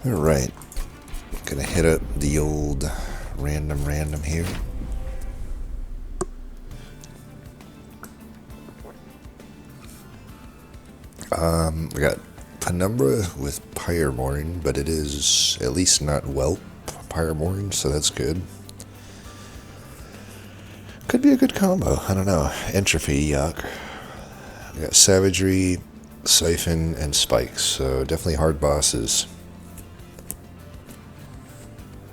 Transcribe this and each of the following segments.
Alright, gonna hit up the old random here. We got Penumbra with Pyreborn, but it is at least not Whelp Pyreborn, so that's good. Could be a good combo, I don't know. Entropy, yuck. We got Savagery, Siphon, and Spikes, so definitely hard bosses.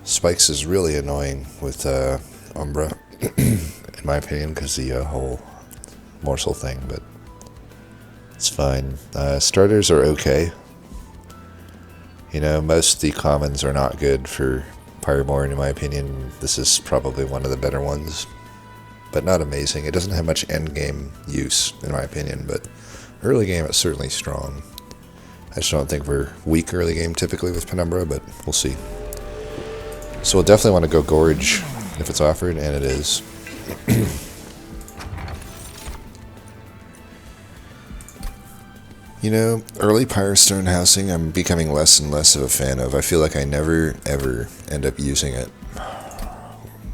Spikes is really annoying with Umbra, in my opinion, because the whole morsel thing, but it's fine. Starters are okay. You know, most of the commons are not good for Pyreborn, in my opinion. This is probably one of the better ones, but not amazing. It doesn't have much endgame use, in my opinion, but early game it's certainly strong. I just don't think we're weak early game typically with Penumbra, but we'll see. So we'll definitely want to go Gorge if it's offered, and it is. You know, early Pyrostone housing I'm becoming less and less of a fan of. I feel like I never, ever end up using it.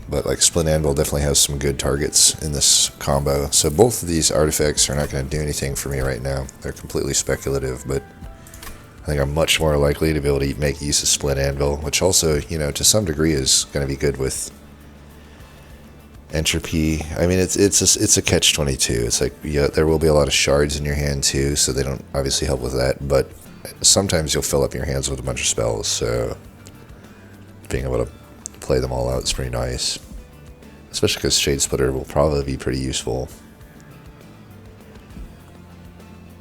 But like Splint Anvil definitely has some good targets in this combo. So both of these artifacts are not going to do anything for me right now. They're completely speculative, but I think I'm much more likely to be able to make use of Splint Anvil, which also, you know, to some degree is going to be good with Entropy. I mean, it's a catch-22. It's like, yeah, there will be a lot of shards in your hand too, so they don't obviously help with that, but sometimes you'll fill up your hands with a bunch of spells, so being able to play them all out is pretty nice. Especially because Shade Splitter will probably be pretty useful.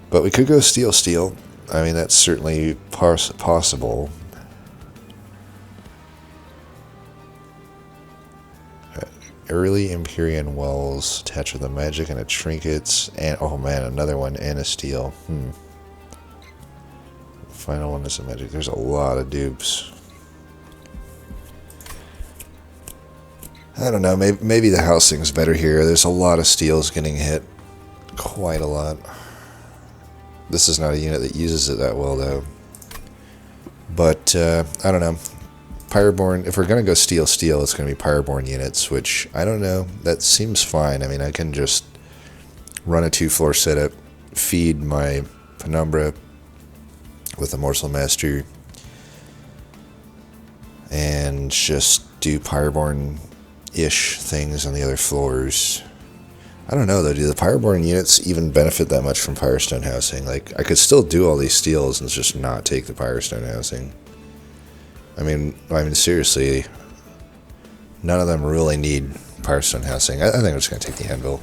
But we could go Steel. I mean, that's certainly possible. Early Empyrean Wells attached with a magic and a trinkets, and oh man, another one and a steel. Final one is a magic. There's a lot of dupes. I don't know. Maybe the housing's better here. There's a lot of steels getting hit, quite a lot. This is not a unit that uses it that well though. But I don't know. Pyreborn, if we're going to go steel, it's going to be Pyreborn units, which, I don't know, that seems fine. I mean, I can just run a 2-floor setup, feed my Penumbra with a Morsel Master, and just do Pyreborn-ish things on the other floors. I don't know, though, do the Pyreborn units even benefit that much from Pyrostone housing? Like, I could still do all these steels and just not take the Pyrostone housing. I mean, seriously, none of them really need Pyrostone housing. I think I'm just going to take the Anvil.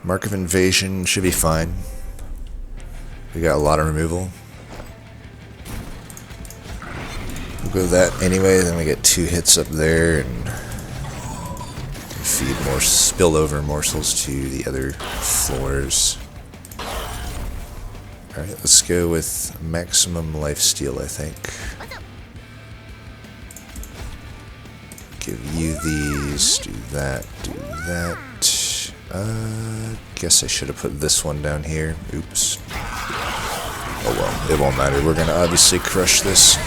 Mark of Invasion should be fine. We got a lot of removal. We'll go that anyway, then we get 2 hits up there and feed more spillover morsels to the other floors. Alright, let's go with maximum lifesteal, I think. Give you these, do that. Guess I should have put this one down here. Oops. Oh well, it won't matter. We're gonna obviously crush this.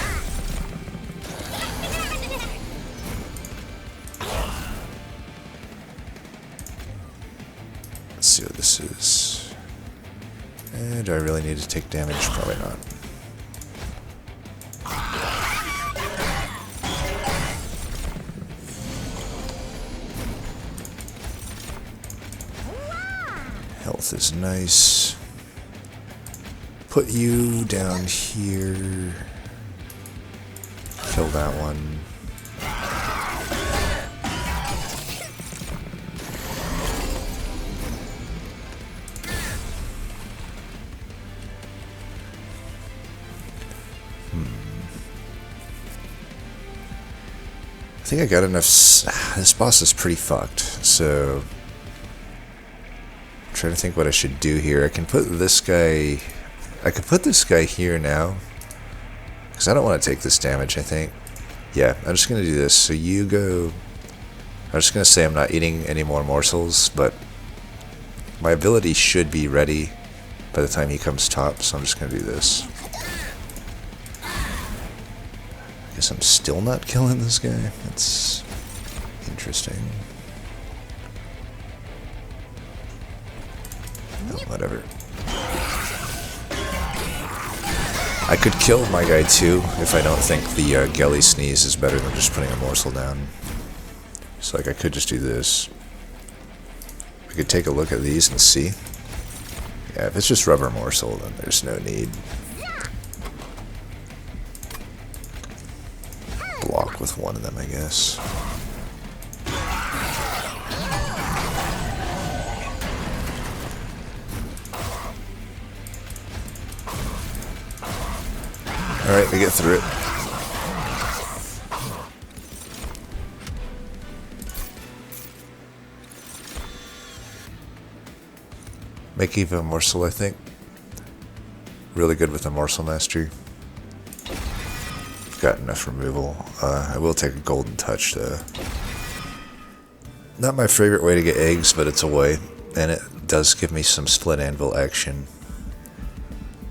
Let's see what this is. Do I really need to take damage? Probably not. Health is nice. Put you down here. Kill that one. I think I got enough. This boss is pretty fucked, so I'm trying to think what I should do here. I can put this guy. I could put this guy here now, because I don't want to take this damage. I think. Yeah, I'm just gonna do this. So you go. I'm just gonna say I'm not eating any more morsels, but My ability should be ready by the time he comes top, so I'm just going to do this. I guess I'm still not killing this guy. That's interesting. Oh, whatever. I could kill my guy too if I don't think the Gelly Sneeze is better than just putting a morsel down. So like I could just do this. We could take a look at these and see. Yeah, if it's just rubber morsel, then there's no need. Block with one of them, I guess. Alright, we get through it. Make even a morsel, I think. Really good with the morsel mastery. Got enough removal. I will take a golden touch though. Not my favorite way to get eggs, but it's a way. And it does give me some split anvil action.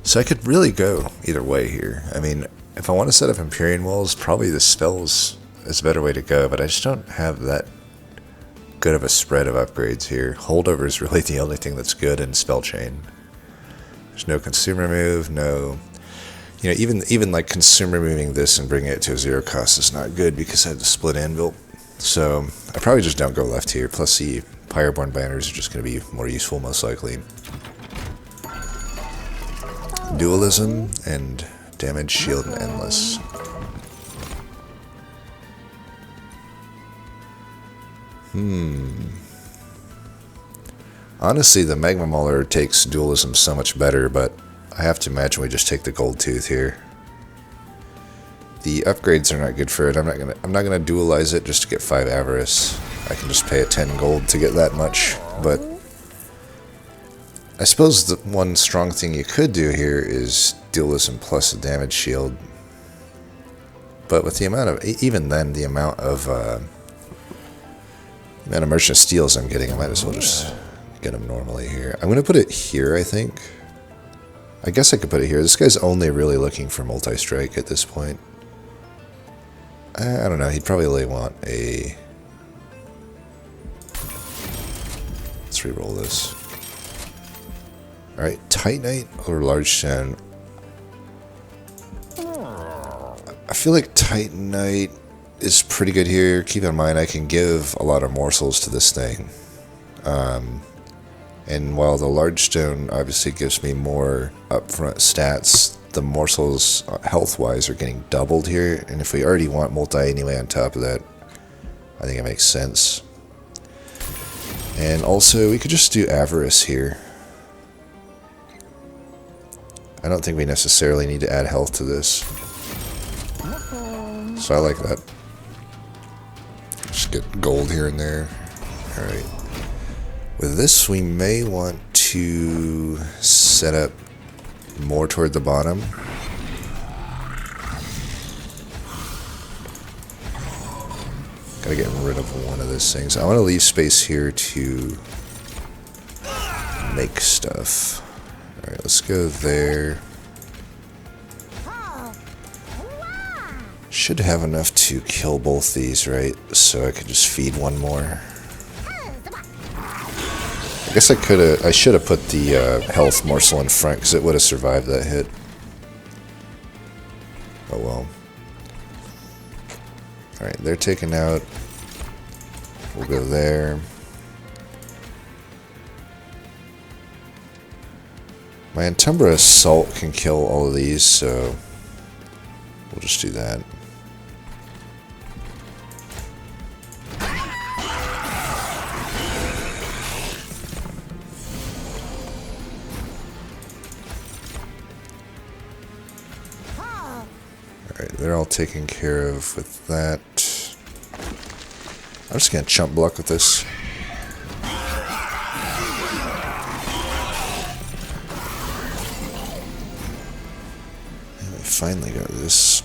So I could really go either way here. I mean, if I want to set up Empyrean Walls, probably the spells is a better way to go, but I just don't have that good of a spread of upgrades here. Holdover is really the only thing that's good in Spell Chain. There's no consumer move, no... You know, even like consumer moving this and bringing it to a 0 cost is not good because I have the split anvil. So I probably just don't go left here. Plus the Pyreborn banners are just going to be more useful most likely. Dualism and damage, shield, and endless. Honestly, the Magma Mauler takes dualism so much better, but I have to imagine we just take the gold tooth here. The upgrades are not good for it. I'm not gonna dualize it just to get 5 avarice. I can just pay a 10 gold to get that much, but I suppose the one strong thing you could do here is dualism plus a damage shield. But with the amount of, even then, the amount of Merchant of Steels I'm getting, I might as well just get them normally here. I'm gonna put it here, I think. I guess I could put it here. This guy's only really looking for multi-strike at this point. I don't know, he'd probably really want a... Let's re-roll this. Alright, Titanite or Large Stone. I feel like Titanite is pretty good here. Keep in mind I can give a lot of morsels to this thing. And while the Large Stone obviously gives me more upfront stats, the morsels health-wise are getting doubled here. And if we already want multi anyway on top of that, I think it makes sense. And also, we could just do Avarice here. I don't think we necessarily need to add health to this. So I like that. Just get gold here and there. Alright. With this, we may want to set up more toward the bottom. Gotta get rid of one of those things. I want to leave space here to make stuff. Alright, let's go there. Should have enough to kill both these, right? So I could just feed one more. I guess I should have put the health morsel in front because it would have survived that hit. Oh well. Alright, they're taken out. We'll go there. My Antumbra Assault can kill all of these, so we'll just do that. Alright, they're all taken care of with that. I'm just going to chump block with this. And we finally got this.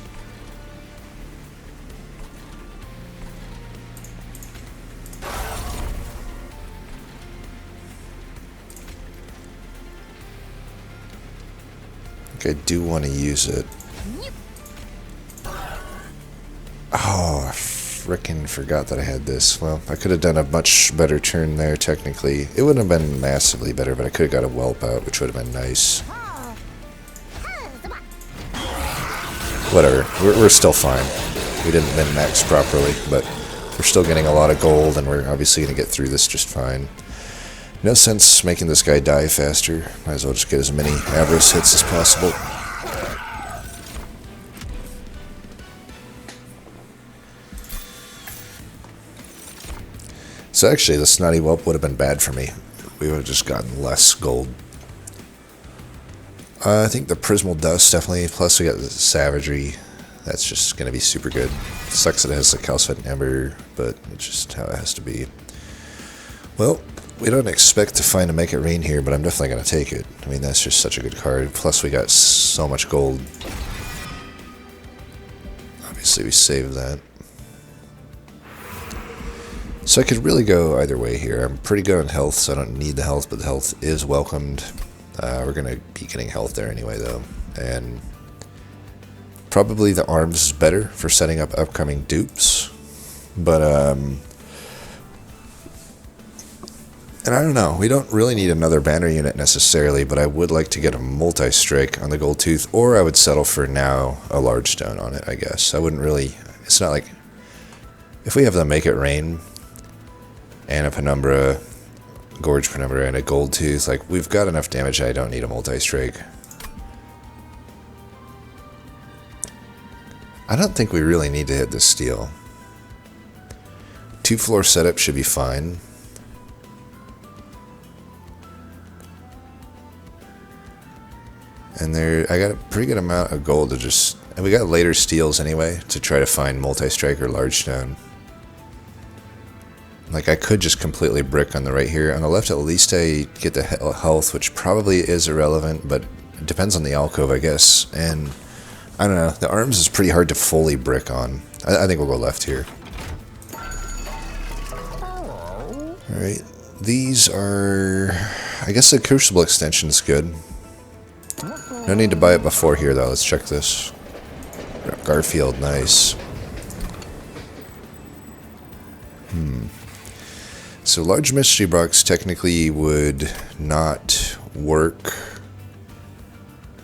like I do want to use it. Oh, I frickin' forgot that I had this. Well, I could have done a much better turn there, technically. It wouldn't have been massively better, but I could have got a whelp out, which would have been nice. Whatever, we're still fine. We didn't min-max properly, but we're still getting a lot of gold, and we're obviously going to get through this just fine. No sense making this guy die faster. Might as well just get as many Avarice hits as possible. So actually, the Snotty Whelp would have been bad for me. We would have just gotten less gold. I think the Prismal Dust, definitely. Plus, we got the Savagery. That's just going to be super good. Sucks that it has the Calcite Ember, but it's just how it has to be. Well, we don't expect to find a Make It Rain here, but I'm definitely going to take it. I mean, that's just such a good card. Plus, we got so much gold. Obviously, we saved that. So I could really go either way here. I'm pretty good on health, so I don't need the health, but the health is welcomed. We're going to be getting health there anyway, though. And probably the arms is better for setting up upcoming dupes. But, and I don't know. We don't really need another banner unit necessarily, but I would like to get a multi-strike on the Gold Tooth, or I would settle for now a large stone on it, I guess. I wouldn't really... It's not like... If we have the Make It Rain... and a Penumbra, Gorge Penumbra, and a Gold Tooth, like, we've got enough damage. I don't need a multi-strike. I don't think we really need to hit the steel. 2-floor setup should be fine. And there, I got a pretty good amount of gold to just... And we got later steals anyway, to try to find multi-strike or large stone. Like, I could just completely brick on the right here. On the left, at least I get the health, which probably is irrelevant, but it depends on the alcove, I guess. And, I don't know, the arms is pretty hard to fully brick on. I think we'll go left here. Alright, these are... I guess the Crucible extension is good. No need to buy it before here, though. Let's check this. Garfield, nice. So large mystery box technically would not work.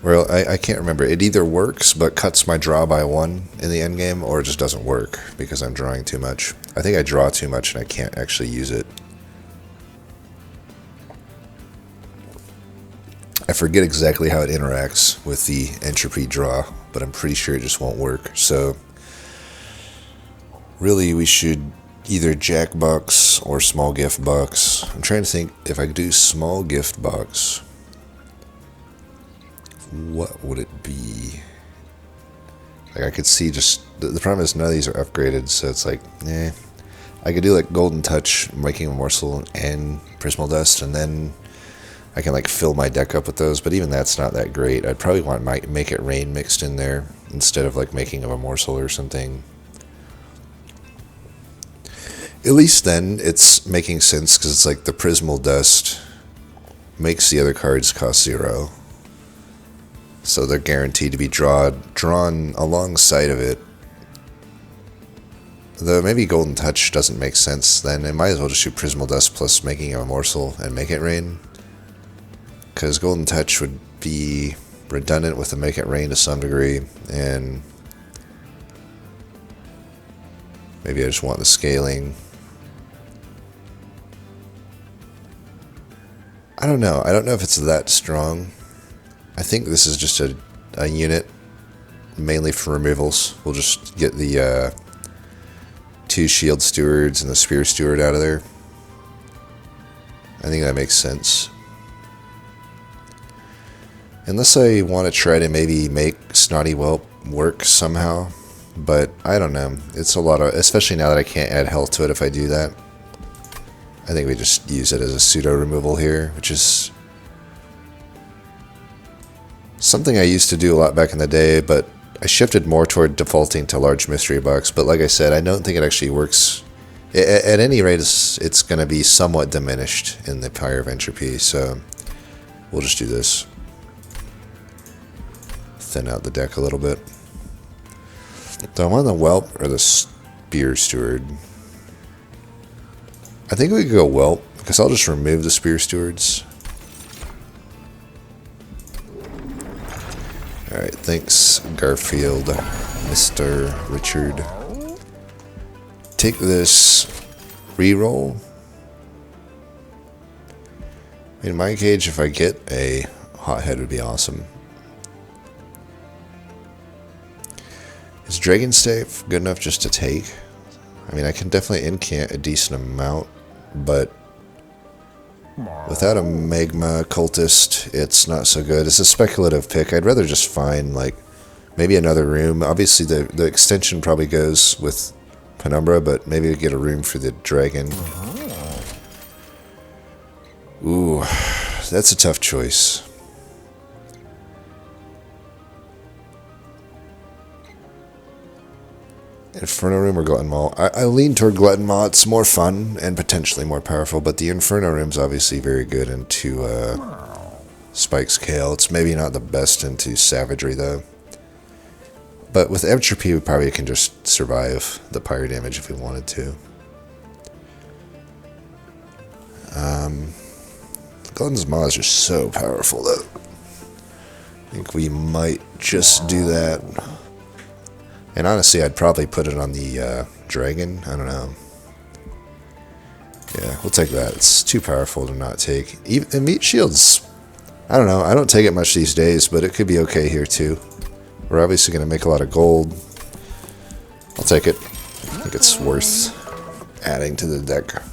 Well, I can't remember. It either works but cuts my draw by 1 in the end game, or it just doesn't work because I'm drawing too much. I think I draw too much and I can't actually use it. I forget exactly how it interacts with the entropy draw, but I'm pretty sure it just won't work. So really we should either Jack box or small gift box. I'm trying to think if I could do small gift box. What would it be? Like, I could see just... The problem is none of these are upgraded, so it's like, eh. I could do like Golden Touch, Making a Morsel, and Prismal Dust, and then I can like fill my deck up with those, but even that's not that great. I'd probably want Make It Rain mixed in there instead of like Making of a Morsel or something. At least then it's making sense, because it's like the Prismal Dust makes the other cards cost 0. So they're guaranteed to be drawn alongside of it. Though maybe Golden Touch doesn't make sense, then it might as well just shoot Prismal Dust plus Making a Morsel and Make It Rain. Because Golden Touch would be redundant with the Make It Rain to some degree, and maybe I just want the scaling. I don't know. I don't know if it's that strong. I think this is just a unit mainly for removals. We'll just get the 2 Shield Stewards and the Spear Steward out of there. I think that makes sense. Unless I want to try to maybe make Snotty Whelp work somehow. But I don't know. It's a lot of... Especially now that I can't add health to it if I do that. I think we just use it as a pseudo removal here, which is something I used to do a lot back in the day, but I shifted more toward defaulting to large mystery box. But like I said, I don't think it actually works. At any rate, it's going to be somewhat diminished in the Pyre of Entropy, so we'll just do this. thin out the deck a little bit. Do I want the Whelp or the Spear Steward? I think we could go Whelp, because I'll just remove the Spear Stewards. Alright, thanks Garfield, Mr. Richard. Take this reroll. In my cage, if I get a Hothead, would be awesome. Is Dragon Stave good enough just to take? I mean, I can definitely incant a decent amount, but without a Magma Cultist, it's not so good. It's a speculative pick. I'd rather just find, like, maybe another room. Obviously, the extension probably goes with Penumbra, but maybe get a room for the dragon. Ooh, that's a tough choice. Inferno Room or Glutton Maw? I lean toward Glutton Maw. It's more fun and potentially more powerful, but the Inferno Room's obviously very good into Spike's Kale. It's maybe not the best into Savagery, though. But with Entropy, we probably can just survive the pyre damage if we wanted to. Glutton's Maw is just so powerful, though. I think we might just do that. And honestly, I'd probably put it on the dragon. I don't know. Yeah, we'll take that. It's too powerful to not take. And Meat Shield's, I don't know. I don't take it much these days, but it could be okay here too. We're obviously going to make a lot of gold. I'll take it. I think it's worth adding to the deck.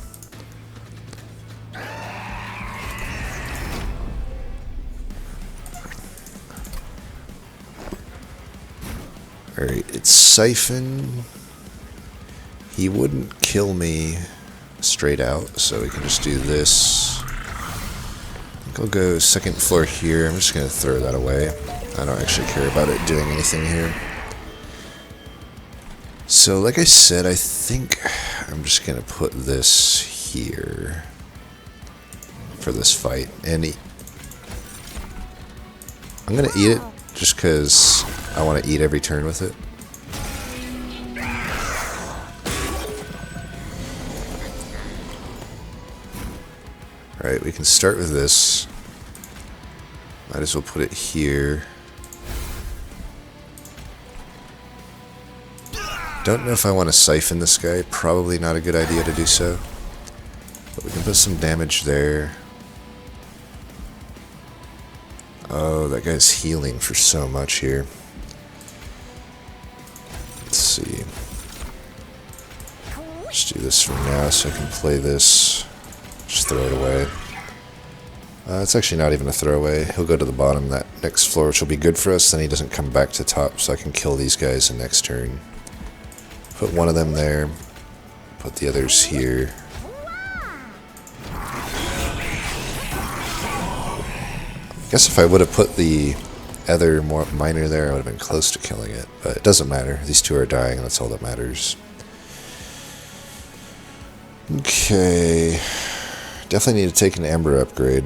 Alright, it's Siphon. He wouldn't kill me straight out, so we can just do this. I think I'll go second floor here. I'm just going to throw that away. I don't actually care about it doing anything here. So, like I said, I think I'm just going to put this here for this fight. And I'm going to eat it just because I want to eat every turn with it. Alright, we can start with this. Might as well put it here. Don't know if I want to siphon this guy. Probably not a good idea to do so. But we can put some damage there. Oh, that guy's healing for so much here. Let's see. Just do this for now so I can play this. Just throw it away. It's actually not even a throwaway. He'll go to the bottom that next floor, which will be good for us. Then he doesn't come back to top, so I can kill these guys the next turn. Put one of them there. Put the others here. I guess if I would have put the other more miner there, I would have been close to killing it. But it doesn't matter. These two are dying, and that's all that matters. Okay. Definitely need to take an Amber upgrade.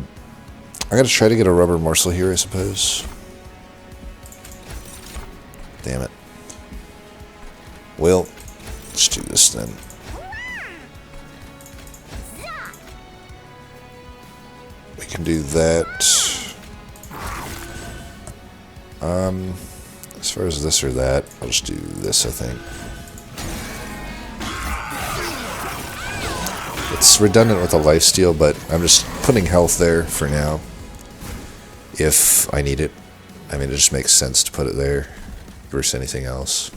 I gotta try to get a rubber morsel here, I suppose. Damn it. Well, let's do this then. We can do that. As far as this or that, I'll just do this, I think. It's redundant with a lifesteal, but I'm just putting health there for now. If I need it. I mean, it just makes sense to put it there versus anything else.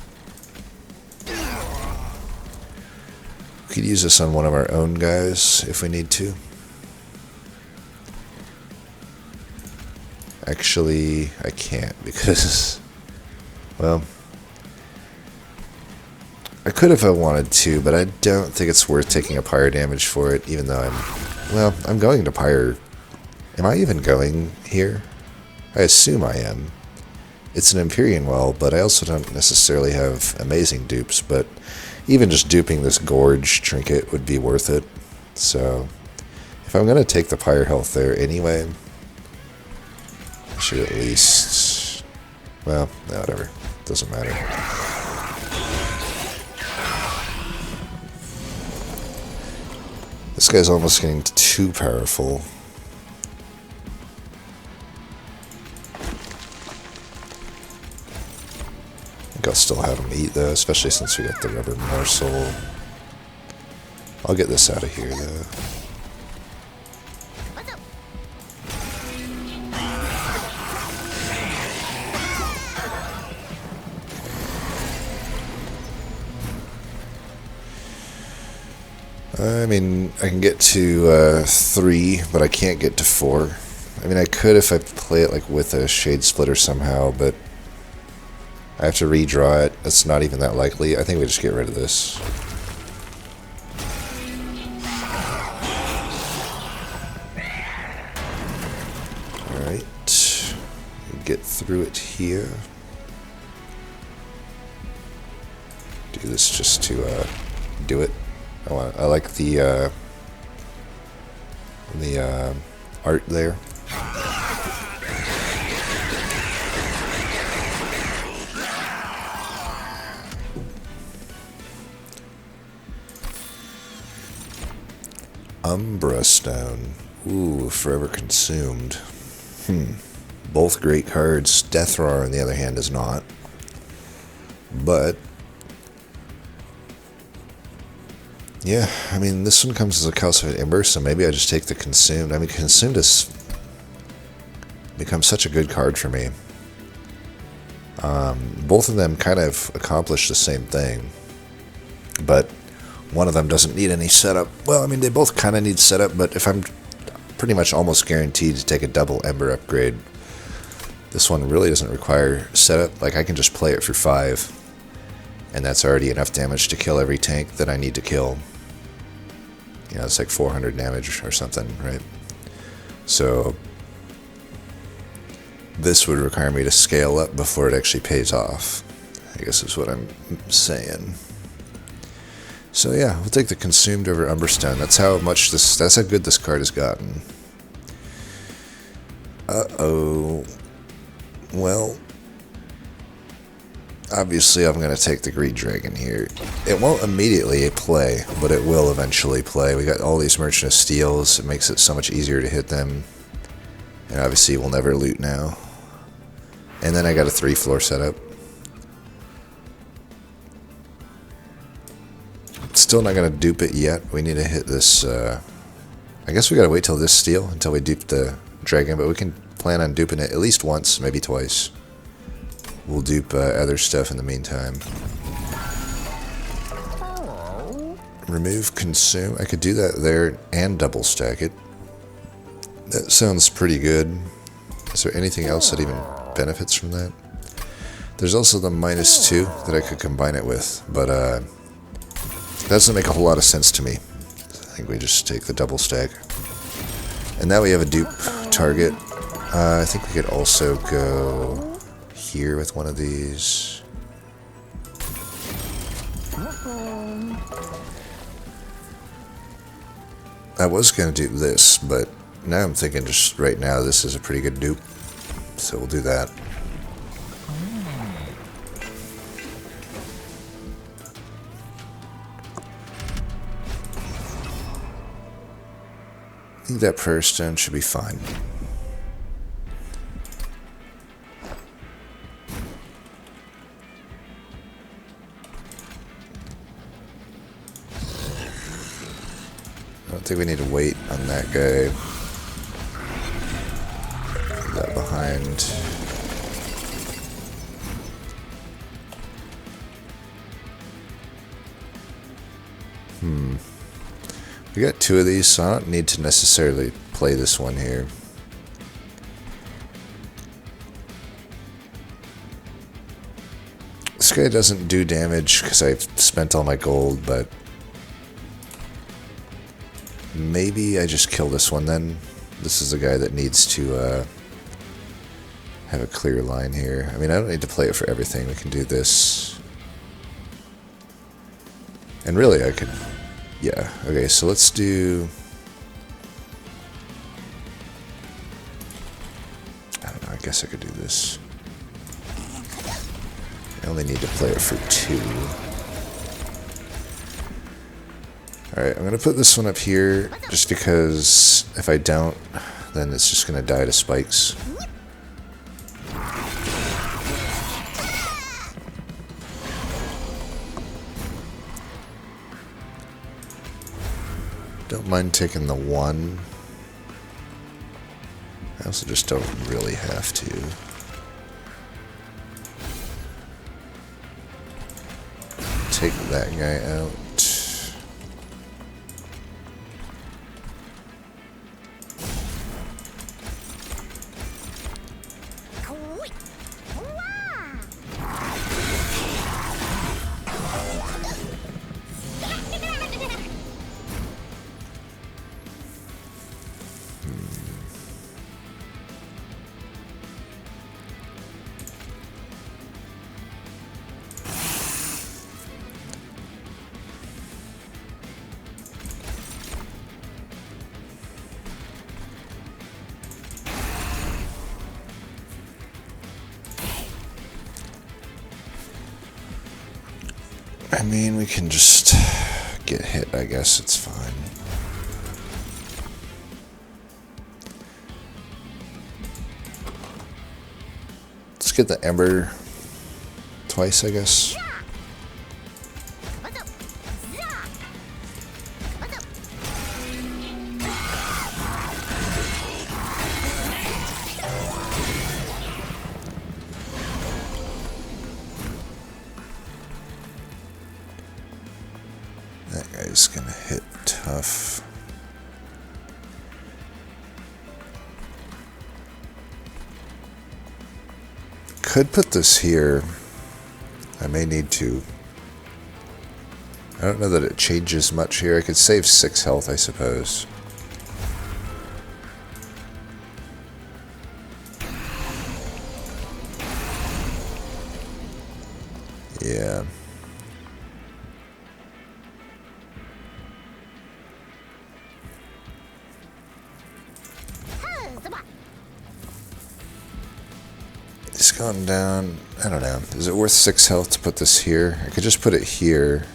We could use this on one of our own guys if we need to. Actually, I can't because, well, I could if I wanted to, but I don't think it's worth taking a pyre damage for it, even though I'm going to pyre. Am I even going here? I assume I am. It's an Empyrean Well, but I also don't necessarily have amazing dupes, but even just duping this Gorge trinket would be worth it. So, if I'm going to take the pyre health there anyway, I should at least Well, no, whatever. Doesn't matter. This guy's almost getting too powerful. I think I'll still have him eat though, especially since we got the rubber morsel. I'll get this out of here though. I mean, I can get to 3, but I can't get to 4. I mean, I could if I play it like with a shade splitter somehow, but I have to redraw it. That's not even that likely. I think we just get rid of this. Alright. Get through it here. Do this just to do it. I like the art there. Umbra Stone. Ooh, Forever Consumed. Both great cards. Death Roar, on the other hand, is not. But yeah, I mean, this one comes as a Calcified Ember, so maybe I just take the Consumed. I mean, Consumed has become such a good card for me. Both of them kind of accomplish the same thing, but one of them doesn't need any setup. Well, I mean, they both kind of need setup, but if I'm pretty much almost guaranteed to take a double Ember upgrade, this one really doesn't require setup. Like, I can just play it for 5, and that's already enough damage to kill every tank that I need to kill. You know, it's like 400 damage or something, right? So this would require me to scale up before it actually pays off, I guess is what I'm saying. So yeah, we'll take the Consumed over Umberstone. That's how good this card has gotten. Uh-oh. Well, obviously I'm going to take the Greed Dragon here. It won't immediately play, but it will eventually play. We got all these Merchant of Steels. It makes it so much easier to hit them. And obviously we'll never loot now. And then I got a 3-floor setup. Still not going to dupe it yet. We need to hit this... I guess we got to wait till this steal until we dupe the dragon, but we can plan on duping it at least once, maybe twice. We'll dupe other stuff in the meantime. Remove Consume. I could do that there and double stack it. That sounds pretty good. Is there anything else that even benefits from that? There's also the -2 that I could combine it with, but that doesn't make a whole lot of sense to me. I think we just take the double stack. And now we have a dupe target. I think we could also go here with one of these. I was going to do this, but now I'm thinking just right now this is a pretty good dupe. So we'll do that. I think that Prayer Stone should be fine. I don't think we need to wait on that guy. Leave that behind. We got 2 of these, so I don't need to necessarily play this one here. This guy doesn't do damage because I've spent all my gold, but maybe I just kill this one then. This is a guy that needs to have a clear line here. I mean, I don't need to play it for everything. We can do this. And really, I could... Yeah, okay, so let's do... I don't know, I guess I could do this. I only need to play it for 2. Alright, I'm going to put this one up here just because if I don't, then it's just going to die to spikes. Don't mind taking the 1. I also just don't really have to. Take that guy out. I mean, we can just get hit, I guess it's fine. Let's get the Ember twice, I guess. That guy's gonna hit tough. Could put this here. I may need to. I don't know that it changes much here. I could save 6 health, I suppose. Yeah. It's gone down. I don't know. Is it worth 6 health to put this here? I could just put it here.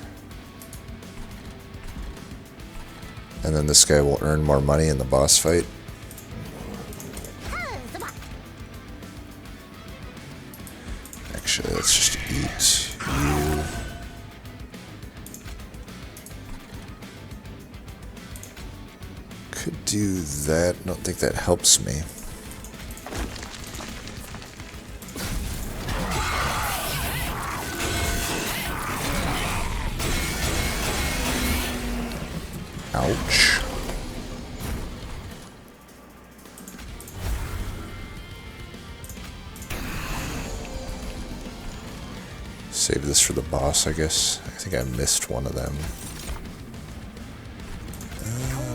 And then this guy will earn more money in the boss fight. Actually, let's just eat you. Could do that. I don't think that helps me. Ouch. Save this for the boss, I guess. I think I missed one of them.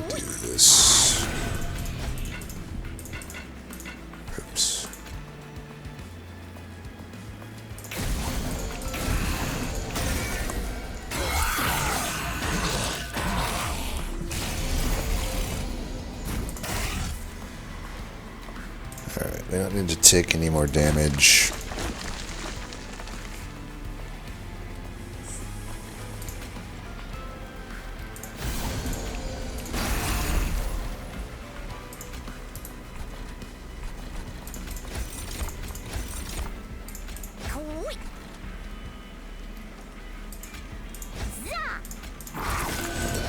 Do this. Oops. Alright, I don't need to take any more damage.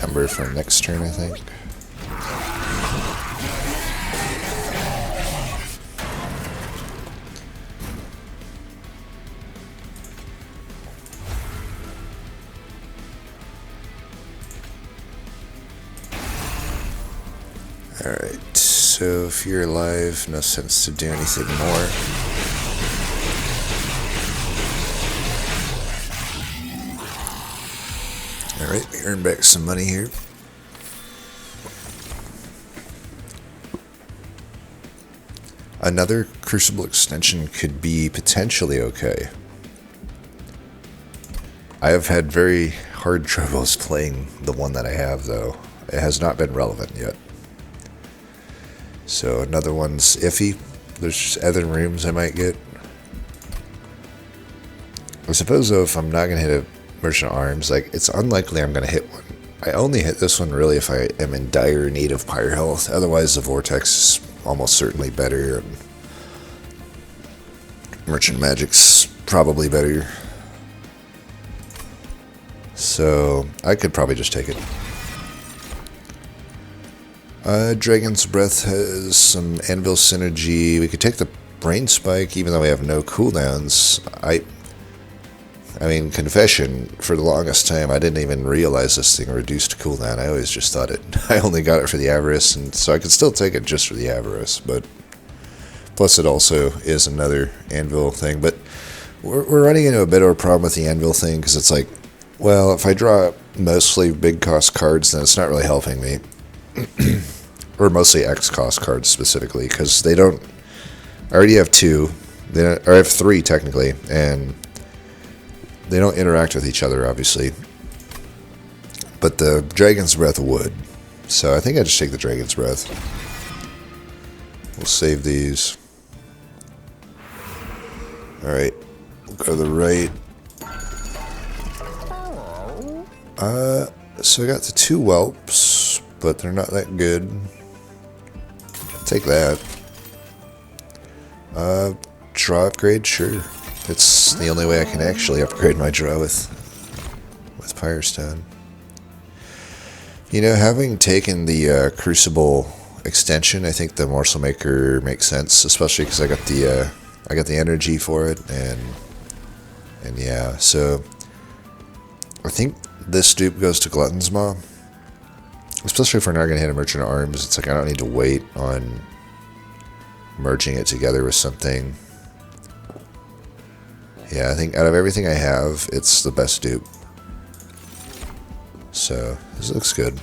Ember for next turn, I think. Alright, so if you're alive, no sense to do anything more. Alright, we earn back some money here. Another Crucible extension could be potentially okay. I have had very hard troubles playing the one that I have, though. It has not been relevant yet. So another one's iffy. There's other rooms I might get. suppose though, if I'm not gonna hit a Merchant of Arms, like it's unlikely I'm gonna hit one. I only hit this one really if I am in dire need of pyre health. Otherwise, the Vortex is almost certainly better, and Merchant Magic's probably better. So I could probably just take it. Dragon's Breath has some Anvil synergy. We could take the Brain Spike, even though we have no cooldowns. I mean, confession, for the longest time, I didn't even realize this thing reduced cooldown. I always just thought I only got it for the Avarice, and so I could still take it just for the Avarice, but plus it also is another Anvil thing. But we're running into a bit of a problem with the Anvil thing, because it's like, well, if I draw mostly big cost cards, then it's not really helping me. Or mostly X cost cards specifically, because they don't. I already have two, or I have three technically, and they don't interact with each other, obviously. But the Dragon's Breath would. So I think I just take the Dragon's Breath. We'll save these. Alright. We'll go to the right. So I got the two Whelps, but they're not that good. Take that. Draw upgrade, sure. It's the only way I can actually upgrade my draw with Pyrestone. You know, having taken the Crucible extension, I think the Morsel Maker makes sense, especially because I got the energy for it, and yeah. So I think this dupe goes to Glutton's Maw, especially if we're not going to hit a Merchant of Arms. It's like I don't need to wait on merging it together with something. Yeah, I think out of everything I have, it's the best dupe. So, this looks good.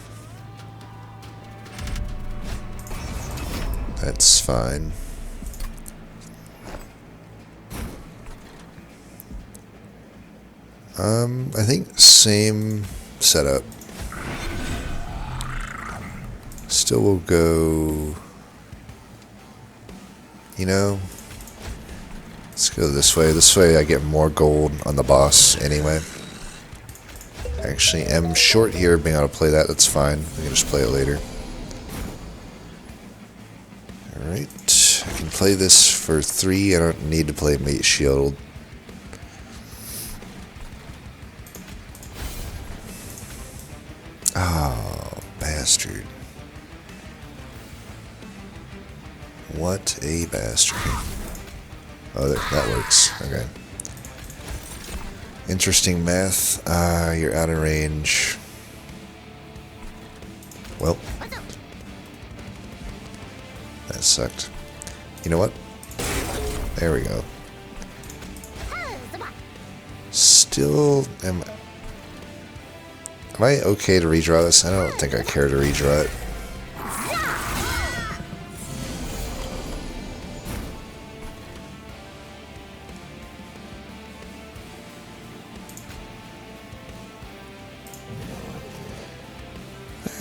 That's fine. I think same setup. Still will go, you know, let's go this way. This way I get more gold on the boss anyway. Actually, am short here being able to play that. That's fine. We can just play it later. Alright. I can play this for 3. I don't need to play Mate Shield. Oh, bastard. What a bastard. Oh, that works. Okay. Interesting math. You're out of range. Well. That sucked. You know what? There we go. Still am I okay to redraw this? I don't think I care to redraw it.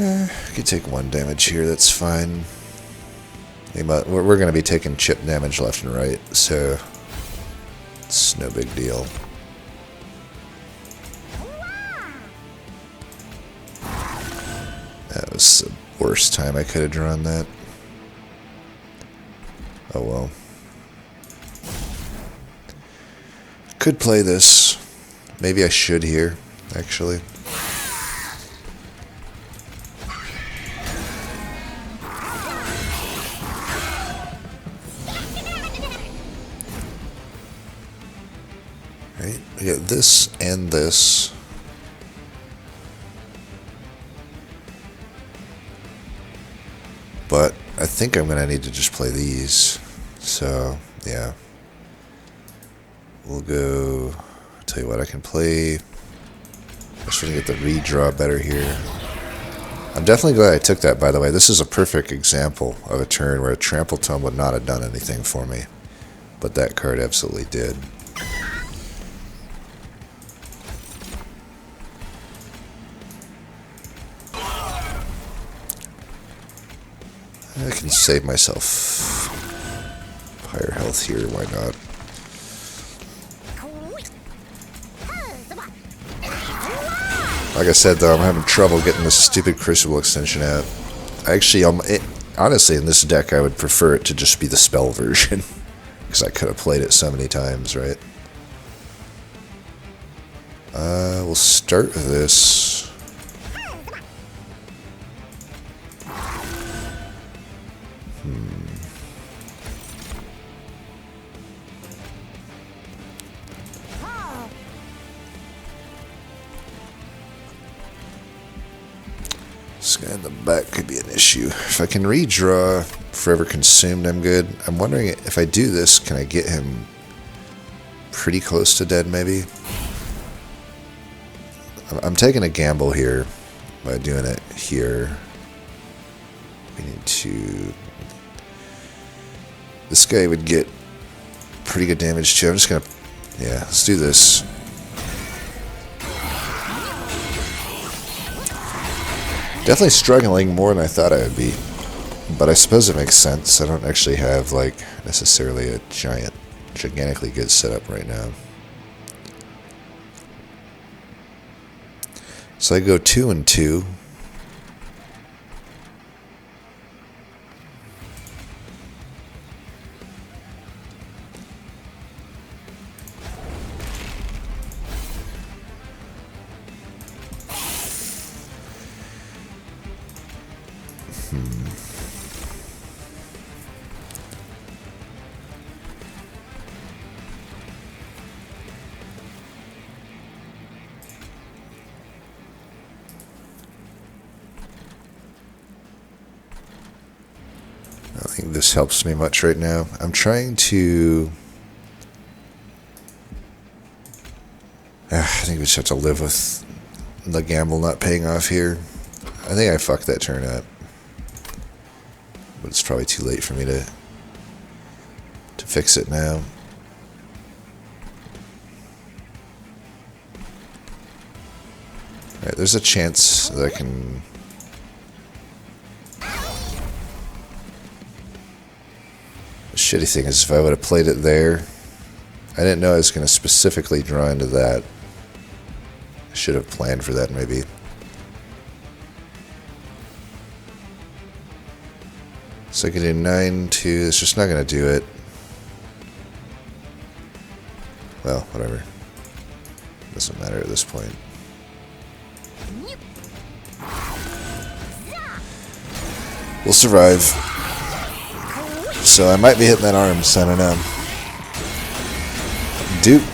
I could take 1 damage here, that's fine. We're going to be taking chip damage left and right, so it's no big deal. That was the worst time I could have drawn that. Oh well. Could play this. Maybe I should here, actually. Right, we got this and this. But I think I'm going to need to just play these. So, yeah. We'll go... I'll tell you what, I can play... I just want to get the redraw better here. I'm definitely glad I took that, by the way. This is a perfect example of a turn where a Trample Tome would not have done anything for me. But that card absolutely did. I can save myself higher health here, why not? Like I said, though, I'm having trouble getting this stupid Crucible extension out. Actually, honestly, in this deck, I would prefer it to just be the spell version. Because I could have played it so many times, right? We'll start with this. This guy in the back could be an issue. If I can redraw Forever Consumed, I'm good. I'm wondering if I do this, can I get him pretty close to dead, maybe? I'm taking a gamble here by doing it here. We need to... This guy would get pretty good damage too. I'm just gonna... Yeah, let's do this. Definitely struggling more than I thought I would be. But I suppose it makes sense. I don't actually have, like, necessarily a gigantically good setup right now. So I go 2 and 2. I don't think this helps me much right now. I'm trying to... I think we just have to live with the gamble not paying off here. I think I fucked that turn up. But it's probably too late for me to fix it now. Alright, there's a chance that I can... The shitty thing is if I would have played it there, I didn't know I was going to specifically draw into that. I should have planned for that maybe. So I can do 9-2, it's just not going to do it. Well, whatever. Doesn't matter at this point. We'll survive. So I might be hitting that arms, I don't know. Dude,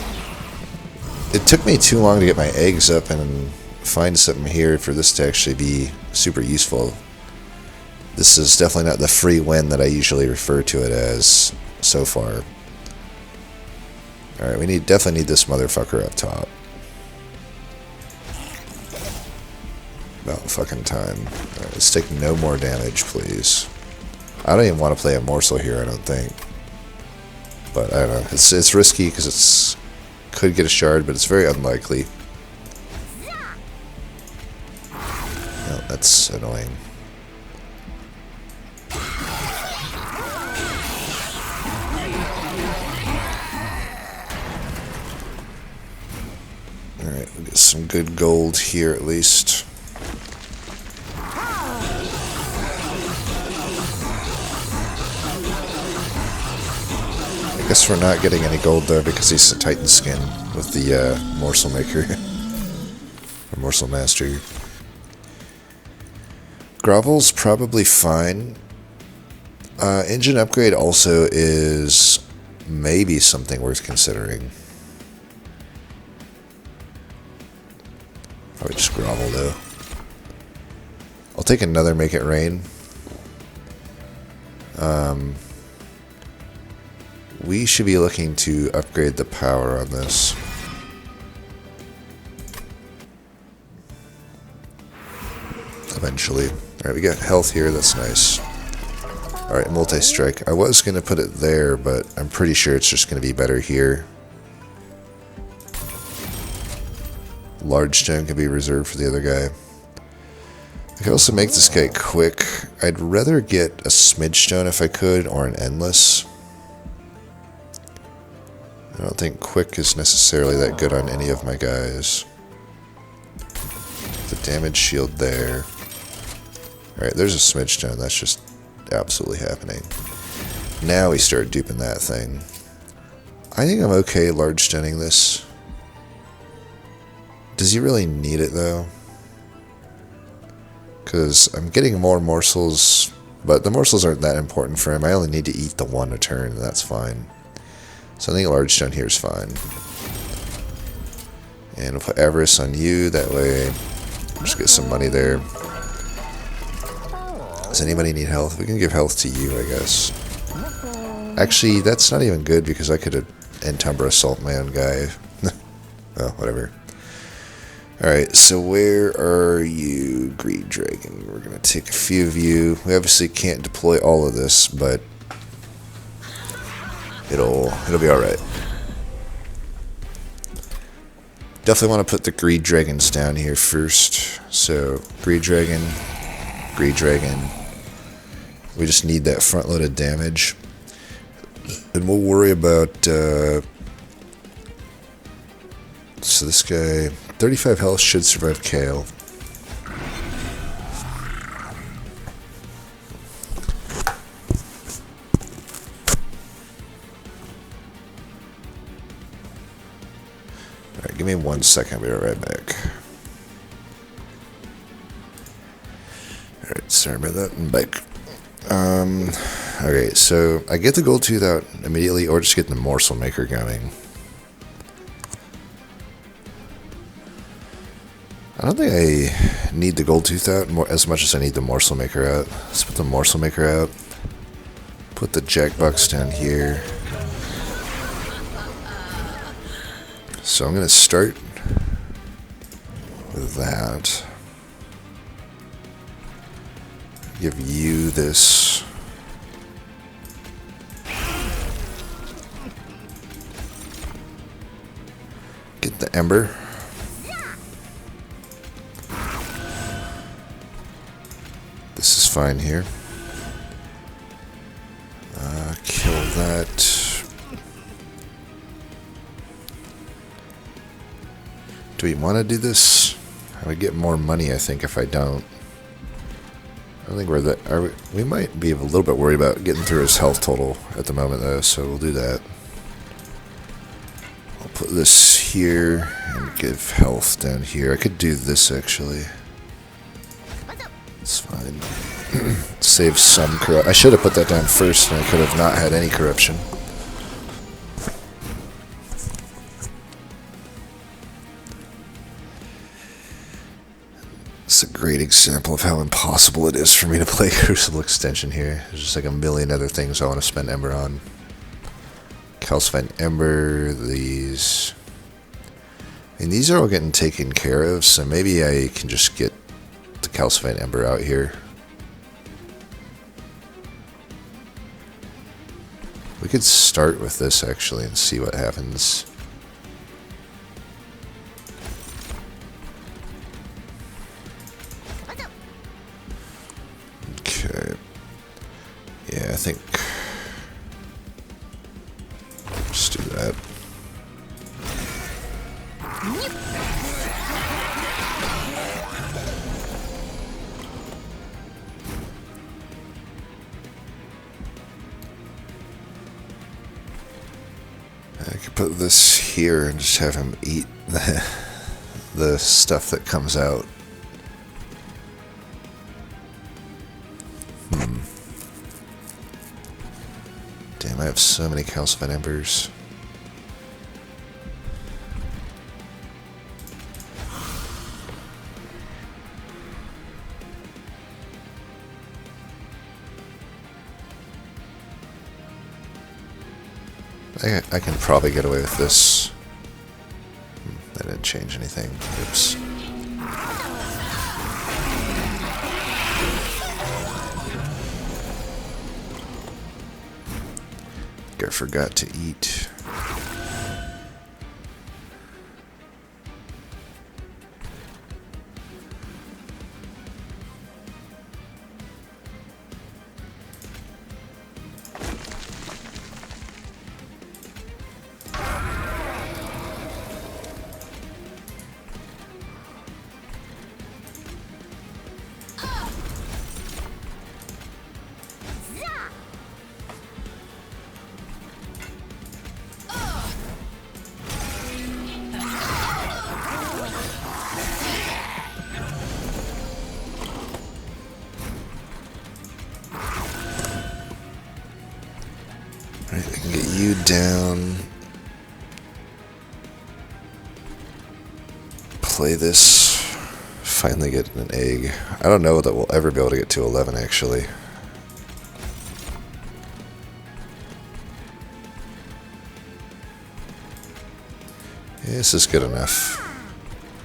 it took me too long to get my eggs up and find something here for this to actually be super useful. This is definitely not the free win that I usually refer to it as so far. Alright, we definitely need this motherfucker up top. About fucking time. Alright, let's take no more damage, please. I don't even want to play a morsel here, I don't think. But I don't know. It's risky because it's could get a shard, but it's very unlikely. No, that's annoying. Alright, we'll get some good gold here at least. I guess we're not getting any gold though because he's a Titan skin with the Morsel Maker. Or Morsel Master. Grovel's probably fine. Engine upgrade also is maybe something worth considering. Probably just Grovel though. I'll take another Make It Rain. We should be looking to upgrade the power on this. Eventually. Alright, we got health here, that's nice. Alright, multi-strike. I was going to put it there, but I'm pretty sure it's just going to be better here. Large stone can be reserved for the other guy. I could also make this guy quick. I'd rather get a smidge stone if I could, or an endless. I don't think quick is necessarily that good on any of my guys. Damage shield there. Alright, there's a smidge stone. That's just absolutely happening. Now we start duping that thing. I think I'm okay large stunning this. Does he really need it though? Because I'm getting more morsels, but the morsels aren't that important for him. I only need to eat the one a turn, and that's fine. So I think large stone here is fine. And we'll put Avarice on you, that way just get some money there. Does anybody need health? We can give health to you, I guess. Actually, that's not even good because I could have Entumbra assault my own guy. Well, whatever. Alright, so where are you, Greed Dragon? We're going to take a few of you. We obviously can't deploy all of this, but it'll be alright. Definitely want to put the Greed Dragons down here first. So, Greed Dragon, Greed Dragon. We just need that front-loaded damage. And we'll worry about... so this guy, 35 health, should survive KO. Alright, give me 1 second, I'll be right back. Alright, sorry about that, I'm back. Okay, so I get the gold tooth out immediately, or just get the morsel maker going. I don't think I need the gold tooth out as much as I need the morsel maker out. Let's put the morsel maker out. Put the jackbox down here. So I'm gonna start with that. Give you this. Get the ember. This is fine here. Kill that. Do we want to do this? I would get more money, I think, if I don't. I don't think we're that. We might be a little bit worried about getting through his health total at the moment, though, so we'll do that. I'll put this here and give health down here. I could do this, actually. It's fine. Save some corruption. I should have put that down first, and I could have not had any corruption. It's a great example of how impossible it is for me to play Crucible Extension here. There's just like a million other things I want to spend Ember on. Calcified Ember, these... I mean, these are all getting taken care of, so maybe I can just get the Calcified Ember out here. We could start with this, actually, and see what happens. Okay. Yeah, I think... Just do that. I could put this here and just have him eat the stuff that comes out. Damn, I have so many Calcified Embers. I can probably get away with this. That didn't change anything. Oops. I forgot to eat. get you down. Play this. Finally get an egg. I don't know that we'll ever be able to get to 11 actually. Yeah, this is good enough.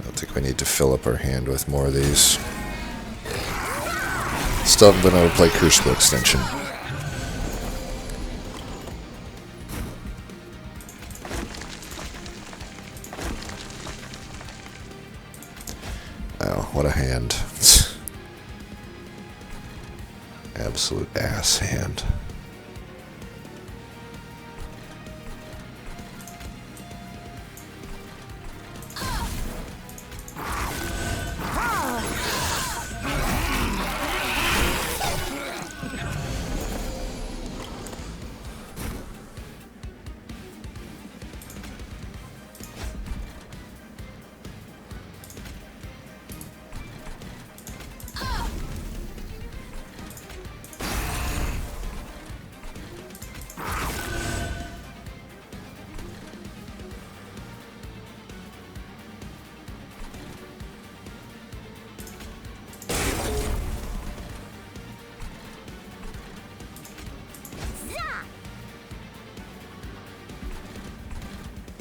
I don't think we need to fill up our hand with more of these. Still haven't been able to play Crucible Extension. Oh, what a hand. Absolute ass hand.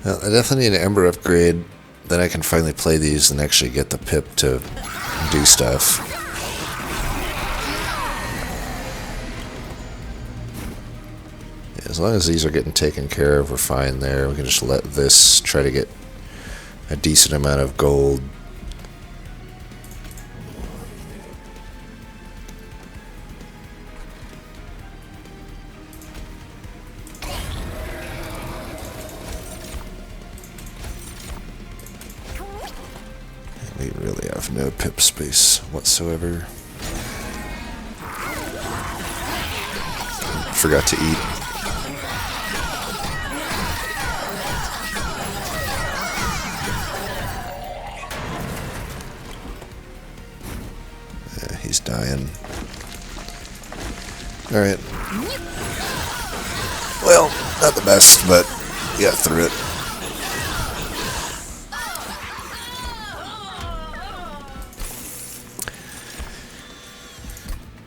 Well, I definitely need an Ember upgrade. Then I can finally play these and actually get the pip to do stuff. As long as these are getting taken care of, we're fine there. We can just let this try to get a decent amount of gold. We really have no pip space whatsoever. Forgot to eat. Yeah, he's dying. Alright. Well, not the best, but we got through it.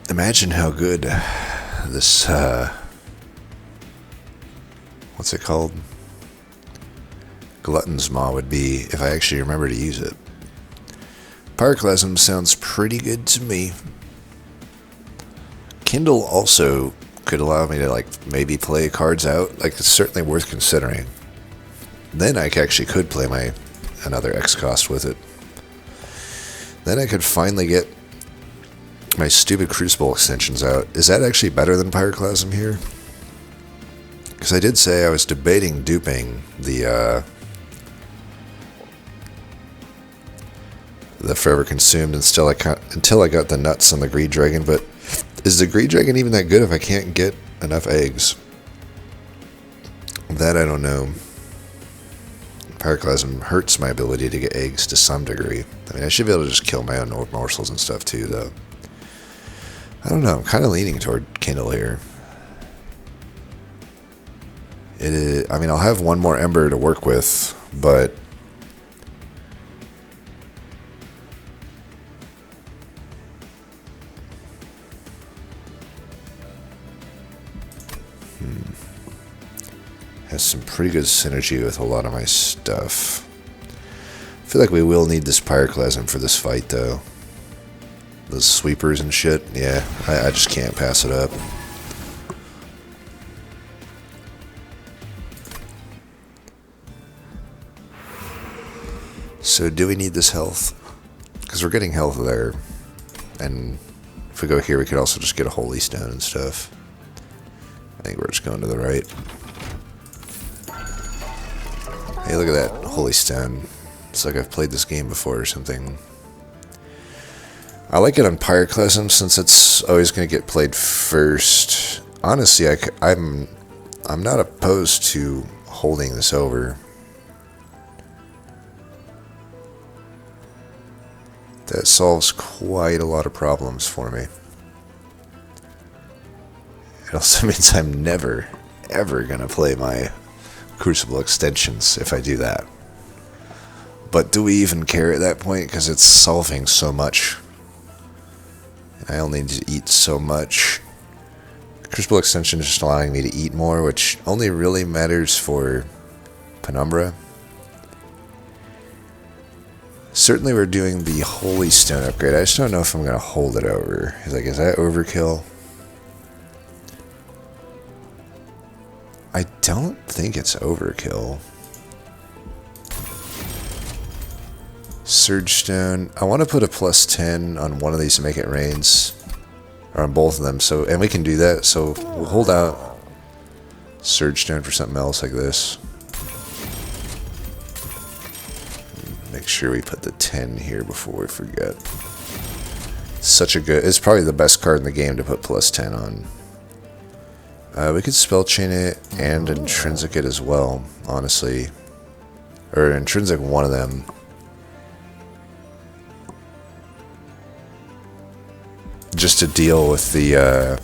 Imagine how good this, what's it called? Glutton's Maw would be if I actually remember to use it. Pyroclasm sounds pretty good to me. Kindle also could allow me to, like, maybe play cards out. Like, it's certainly worth considering. Then I actually could play my another X cost with it. Then I could finally get my stupid Crucible extensions out. Is that actually better than Pyroclasm here? Because I did say I was debating duping the Forever Consumed until I got the nuts on the Greed Dragon, but is the Greed Dragon even that good if I can't get enough eggs? That I don't know. Pyroclasm hurts my ability to get eggs to some degree. I mean, I should be able to just kill my own morsels and stuff too, though. I don't know. I'm kind of leaning toward Kindle here. It is, I mean, I'll have one more Ember to work with, but has some pretty good synergy with a lot of my stuff. I feel like we will need this Pyroclasm for this fight, though. Those sweepers and shit, yeah, I just can't pass it up. So do we need this health? Because we're getting health there. And if we go here, we could also just get a Holy Stone and stuff. I think we're just going to the right. Hey, look at that Holy Stone. It's like I've played this game before or something. I like it on Pyroclasm since it's always going to get played first. Honestly, I'm not opposed to holding this over. That solves quite a lot of problems for me. It also means I'm never, ever going to play my Crucible extensions if I do that. But do we even care at that point? Because it's solving so much. I only need to eat so much. Crucible extension is just allowing me to eat more, which only really matters for Penumbra. Certainly we're doing the Holy Stone upgrade. I just don't know if I'm going to hold it over. Is that overkill? I don't think it's overkill. Surge Stone. I want to put a +10 on one of these to make it rains. Or on both of them. And we can do that. So we'll hold out Surge Stone for something else like this. Make sure we put the 10 here before we forget. It's probably the best card in the game to put +10 on. We could Spell Chain it and Intrinsic it as well, honestly. Or Intrinsic one of them. Just to deal with the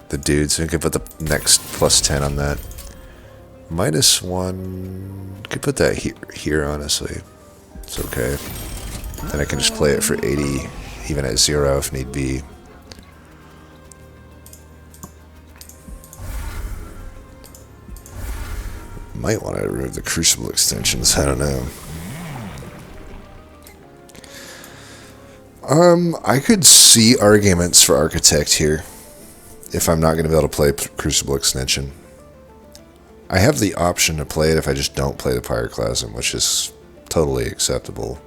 dudes. We could put the next +10 on that. -1. Could put that here, honestly. It's okay. Then I can just play it for 80, even at 0 if need be. Might want to remove the Crucible extensions. I don't know. I could see arguments for Architect here if I'm not going to be able to play Crucible extension. I have the option to play it if I just don't play the Pyroclasm, which is totally acceptable.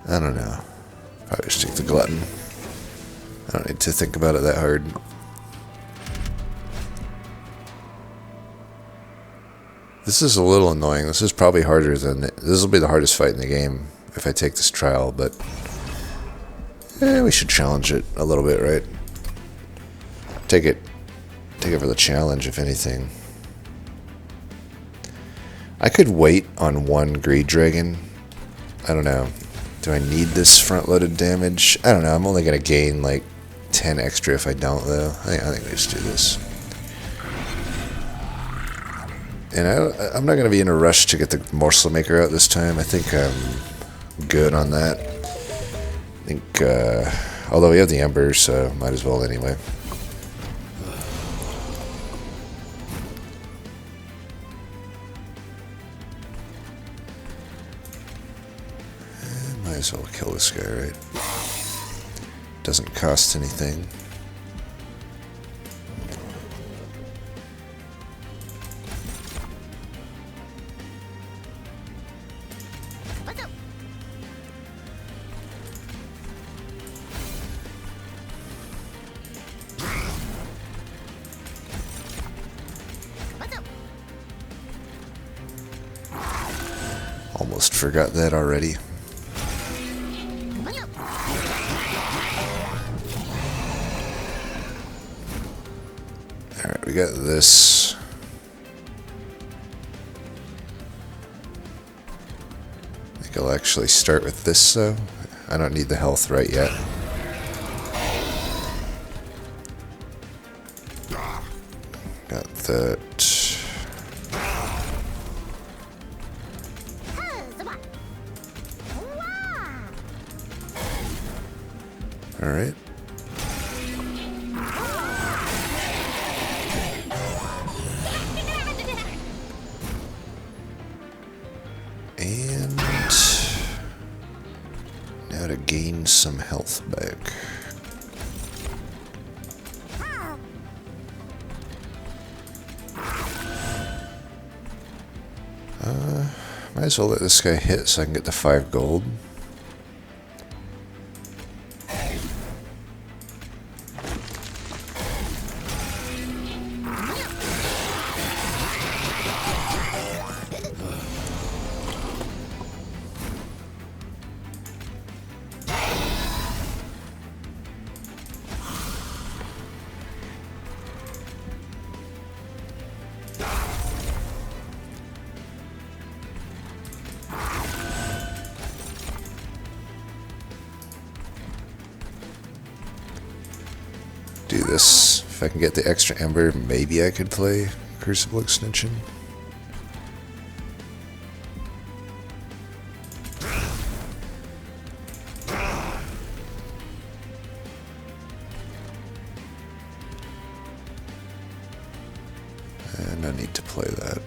I don't know. Probably just take the Glutton. I don't need to think about it that hard. This is a little annoying. This is probably harder than... This will be the hardest fight in the game if I take this trial, but... we should challenge it a little bit, right? Take it for the challenge, if anything. I could wait on one Greed Dragon. I don't know. Do I need this front-loaded damage? I don't know. I'm only going to gain like 10 extra if I don't, though. I think we just do this. And I'm not going to be in a rush to get the Morsel Maker out this time. I think I'm good on that. I think, although we have the Ember, so might as well anyway. Might as well kill this guy, right? Doesn't cost anything. Almost forgot that already. Alright, we got this. I think I'll actually start with this, though. I don't need the health right yet. Got that. Alright. And now to gain some health back. Might as well let this guy hit so I can get the 5 gold. do this. If I can get the extra ember, maybe I could play Crucible Extension. And I need to play that.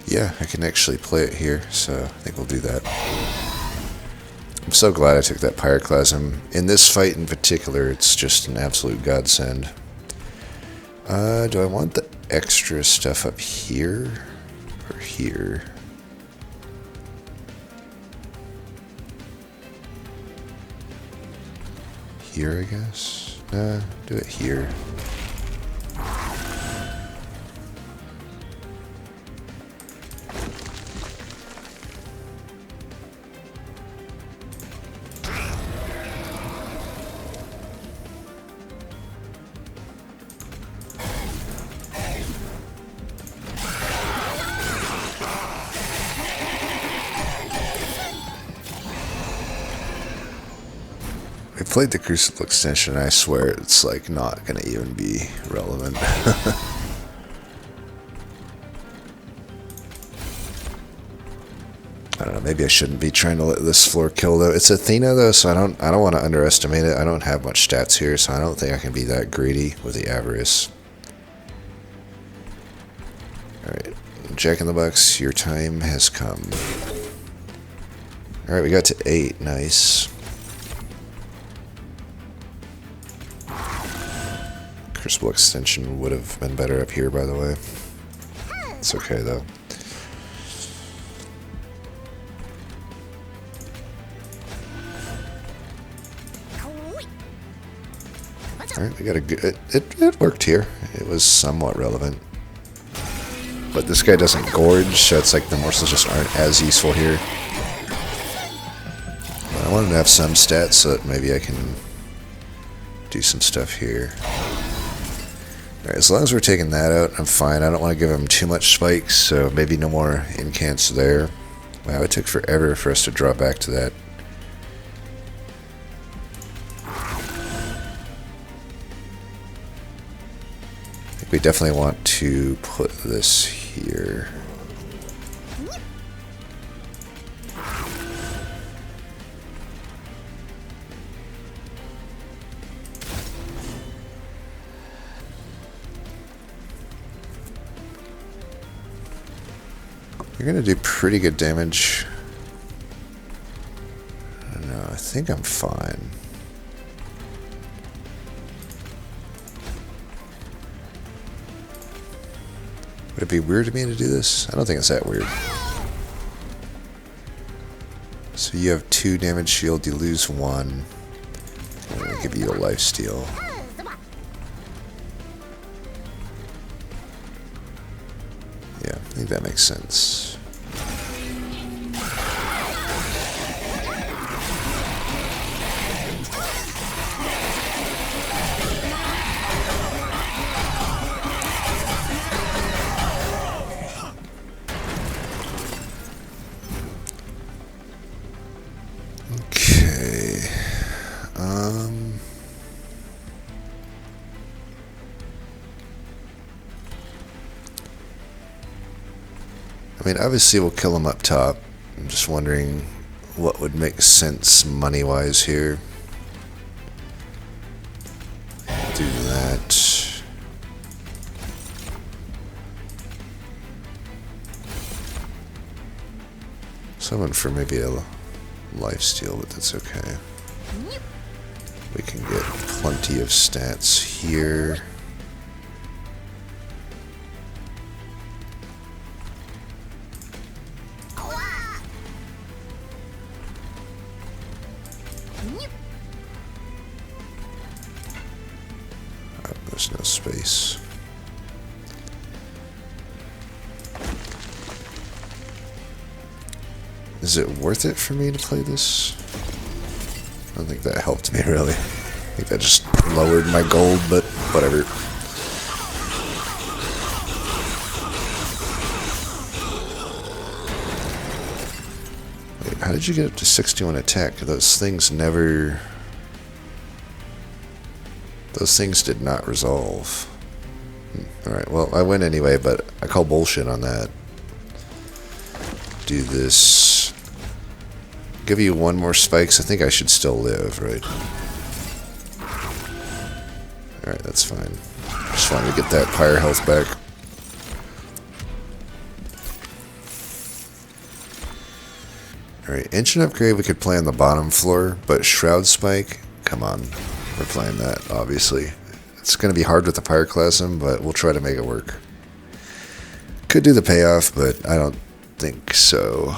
Yeah, I can actually play it here, so I think we'll do that. I'm so glad I took that Pyroclasm. In this fight in particular, it's just an absolute godsend. Do I want the extra stuff up here or here? Here, I guess? Do it here. I played the Crucible Extension, and I swear it's like not gonna even be relevant. I don't know, maybe I shouldn't be trying to let this floor kill though. It's Athena though, so I don't want to underestimate it. I don't have much stats here, so I don't think I can be that greedy with the Avarice. Alright, Jack in the Box, your time has come. Alright, we got to 8, nice. Crucible Extension would have been better up here, by the way. It's okay, though. Alright, we got a good... It worked here. It was somewhat relevant. But this guy doesn't gorge, so it's like the morsels just aren't as useful here. But I want him to have some stats so that maybe I can do some stuff here. Alright, as long as we're taking that out, I'm fine. I don't want to give him too much spikes, so maybe no more incants there. Wow, it took forever for us to draw back to that. I think we definitely want to put this here. You're gonna do pretty good damage. I don't know, I think I'm fine. Would it be weird to me to do this? I don't think it's that weird. So you have 2 damage shield, you lose 1. I'm gonna give you a lifesteal. Yeah, I think that makes sense. Okay. I mean, obviously we'll kill him up top. I'm just wondering what would make sense money-wise here. Do that. Someone for maybe a lifesteal, but that's okay. We can get plenty of stats here. There's no space. Is it worth it for me to play this? I don't think that helped me really. I think that just lowered my gold, but whatever. How did you get up to 61 attack? Those things never... Those things did not resolve. Alright, well, I win anyway, but I call bullshit on that. Do this. Give you one more spikes. I think I should still live, right? Alright, that's fine. Just wanted to get that pyre health back. Alright, Ancient Upgrade we could play on the bottom floor, but Shroud Spike, come on. We're playing that, obviously. It's going to be hard with the Pyroclasm, but we'll try to make it work. Could do the payoff, but I don't think so.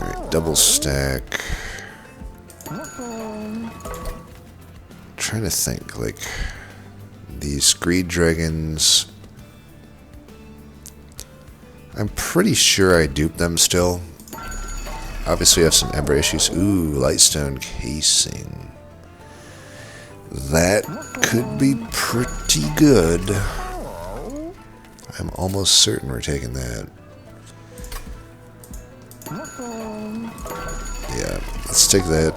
Alright, double stack. Trying to think, like, these Greed Dragons. I'm pretty sure I duped them still. Obviously, I have some Ember issues. Ooh, Lightstone Casing. That could be pretty good. I'm almost certain we're taking that. Yeah, let's take that.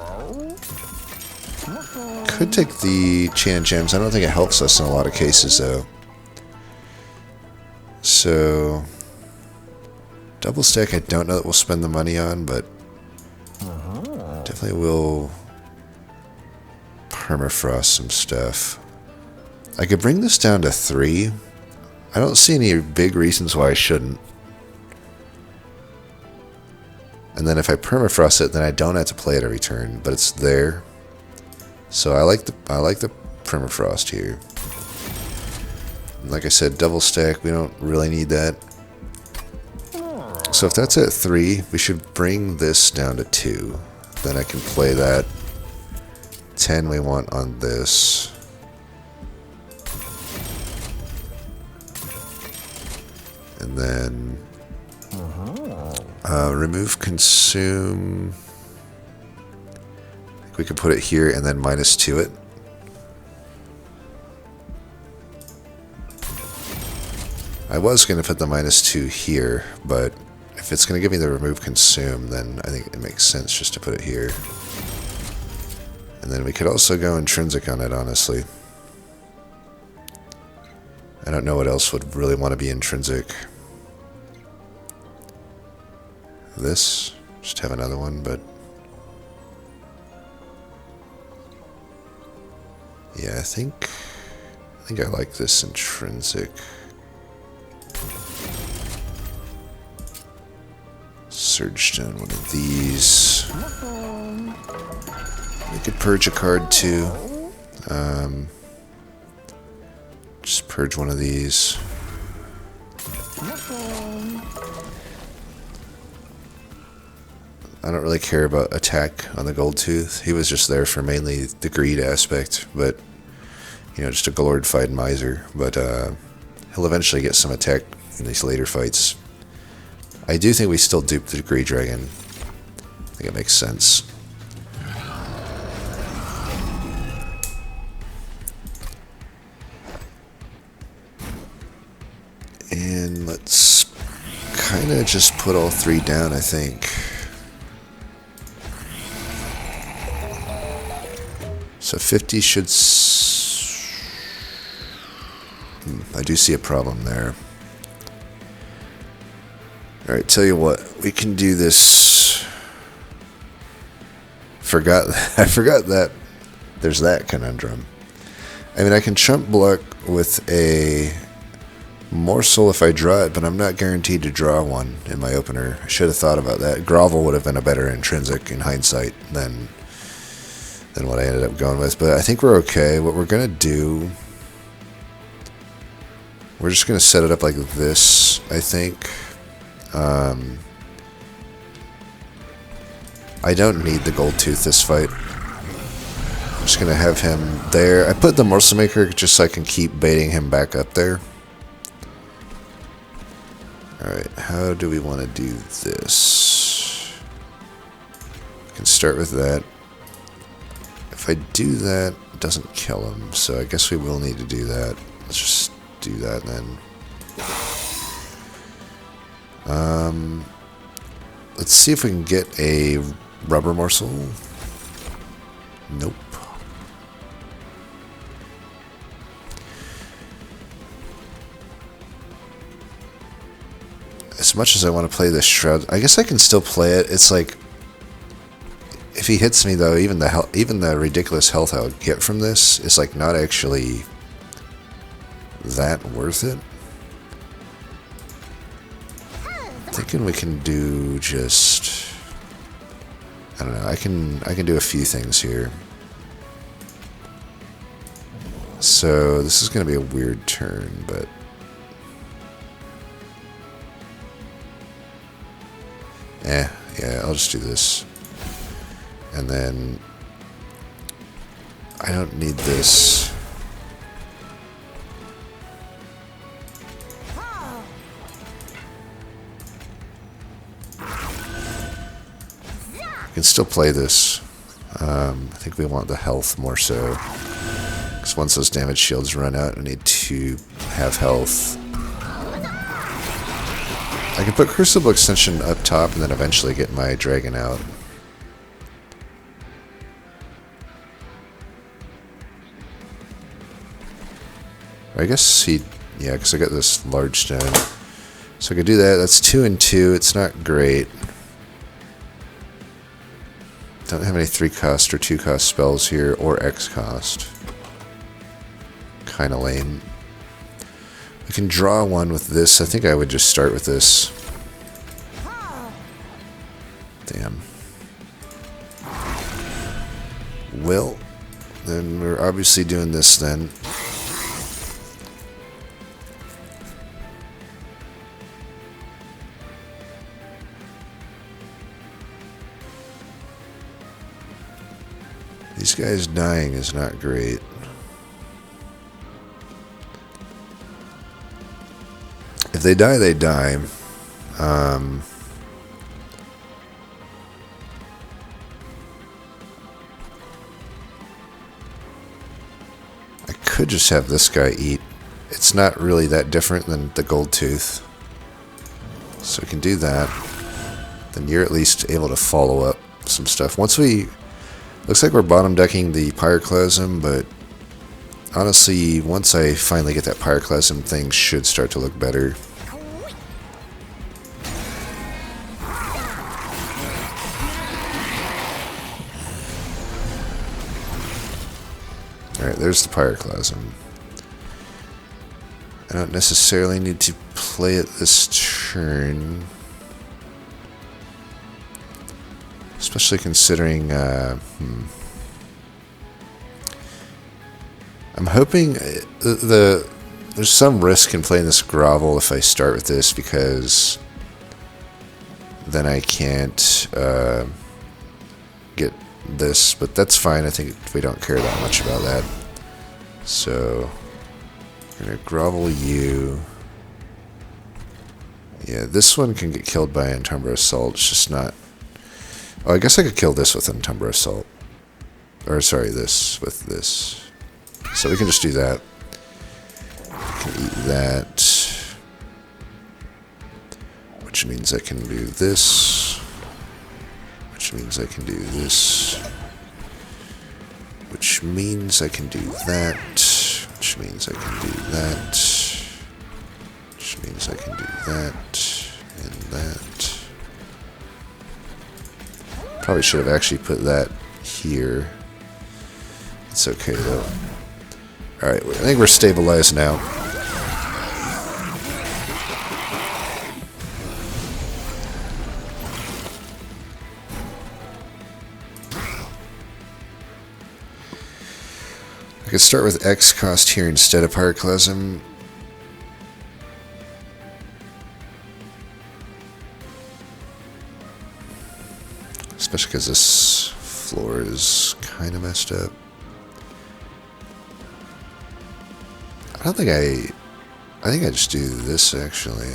Could take the Chain of Gems. I don't think it helps us in a lot of cases, though. So... Double stack, I don't know that we'll spend the money on, but definitely will permafrost some stuff. I could bring this down to 3. I don't see any big reasons why I shouldn't. And then if I permafrost it, then I don't have to play it every turn, but it's there. So I like the permafrost here. And like I said, double stack, we don't really need that. So if that's at 3, we should bring this down to 2. Then I can play that. 10 we want on this. And then remove consume. I think we could put it here and then -2 it. I was going to put the -2 here, but if it's going to give me the remove consume, then I think it makes sense just to put it here. And then we could also go intrinsic on it, honestly. I don't know what else would really want to be intrinsic. This, just have another one, but... Yeah, I think I like this intrinsic. Surge Stone, one of these. We could purge a card too. Just purge one of these. I don't really care about attack on the Gold Tooth. He was just there for mainly the greed aspect, but you know, just a glorified miser. But he'll eventually get some attack in these later fights. I do think we still dupe the Greed Dragon. I think it makes sense. And let's kind of just put all 3 down, I think. So 50 should... I do see a problem there. Alright, tell you what, we can do this. I forgot that there's that conundrum. I mean, I can chump block with a morsel if I draw it, but I'm not guaranteed to draw one in my opener. I should have thought about that. Grovel would have been a better intrinsic in hindsight than what I ended up going with, but I think we're okay. What we're going to do, we're just going to set it up like this, I think. I don't need the Gold Tooth this fight. I'm just going to have him there. I put the Morsel Maker just so I can keep baiting him back up there. Alright, how do we want to do this? We can start with that. If I do that, it doesn't kill him, so I guess we will need to do that. Let's just do that then. Let's see if we can get a rubber morsel. Nope. As much as I want to play this Shroud, I guess I can still play it. It's like, if he hits me though, even the ridiculous health I would get from this is like not actually that worth it. Thinking we can do just, I don't know. I can do a few things here. So this is going to be a weird turn, but yeah, I'll just do this. And then I don't need this. I can still play this. I think we want the health more so. Because once those damage shields run out, I need to have health. I can put Crucible Extension up top and then eventually get my dragon out. I guess yeah, because I got this large stone. So I could do that. That's 2 and 2. It's not great. Don't have any 3-cost or 2-cost spells here, or X-cost. Kind of lame. I can draw one with this. I think I would just start with this. Damn. Well, then we're obviously doing this then. These guys dying is not great. If they die, they die. I could just have this guy eat. It's not really that different than the gold tooth. So we can do that. Then you're at least able to follow up some stuff. Once we... Looks like we're bottom decking the Pyroclasm, but honestly, once I finally get that Pyroclasm, things should start to look better. Alright, there's the Pyroclasm. I don't necessarily need to play it this turn. Especially considering, I'm hoping there's some risk in playing this Grovel if I start with this, because then I can't get this, but that's fine. I think we don't care that much about that. So we're gonna Grovel you. Yeah, this one can get killed by Entumbra Assault. It's just not. Oh, I guess I could kill this with Entumbra Assault. Or, sorry, this with this. So we can just do that. I can eat that. Which means I can do this. Which means I can do this. Which means I can do that. Which means I can do that. Which means I can do that. And that. Probably should have actually put that here. It's okay though. Alright, I think we're stabilized now. I could start with X cost here instead of Pyroclasm. Especially because this floor is kind of messed up. I think I just do this actually.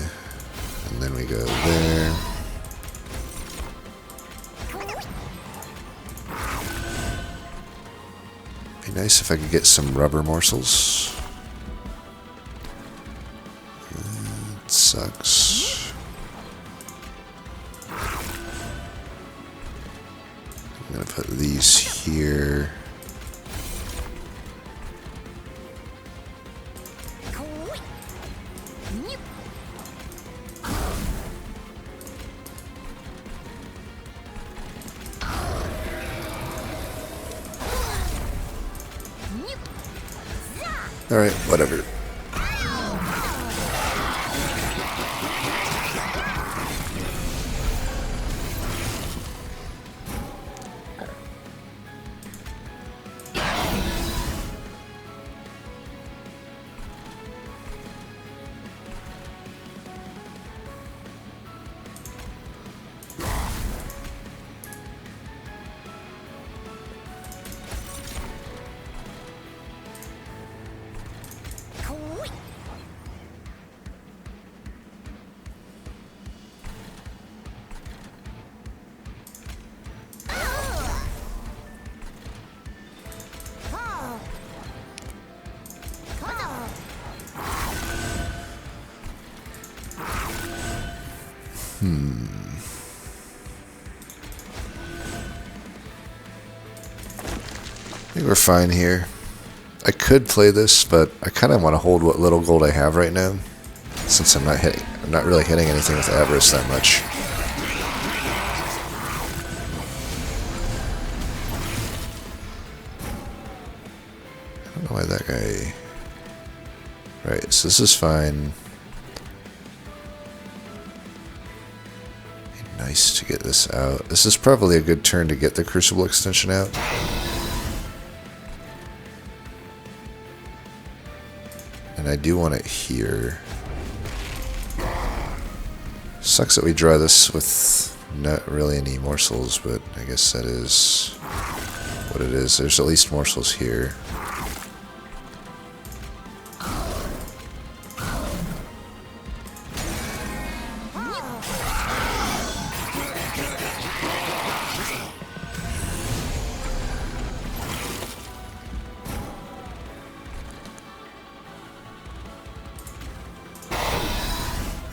And then we go there. Be nice if I could get some rubber morsels. sucks. I'm gonna put these here. Alright, whatever. I think we're fine here. I could play this, but I kind of want to hold what little gold I have right now, since I'm not really hitting anything with Avarice that much. I don't know why that guy... Right, so this is fine. Nice to get this out. This is probably a good turn to get the Crucible extension out. And I do want it here. Sucks that we draw this with not really any morsels, but I guess that is what it is. There's at least morsels here.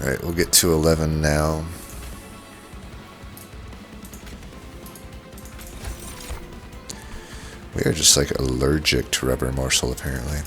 Alright, we'll get to 11 now. We are just like allergic to rubber morsel apparently.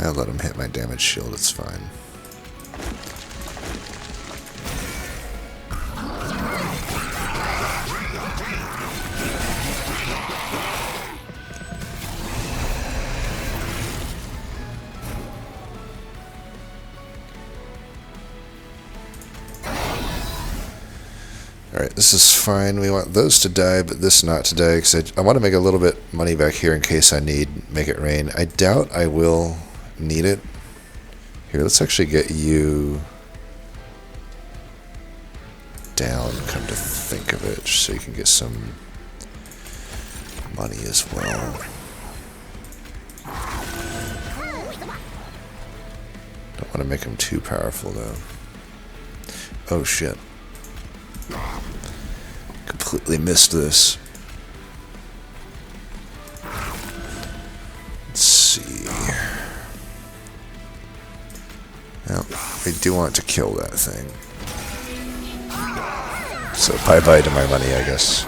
I'll let him hit my damage shield, it's fine. Alright, this is fine. We want those to die, but this not to die, because I want to make a little bit money back here in case I need Make It Rain. I doubt I will need it. Here, let's actually get you down, come to think of it, so you can get some money as well. Don't want to make him too powerful, though. Oh, shit. Completely missed this. Let's see. Well, we do want to kill that thing. So bye-bye to my money, I guess.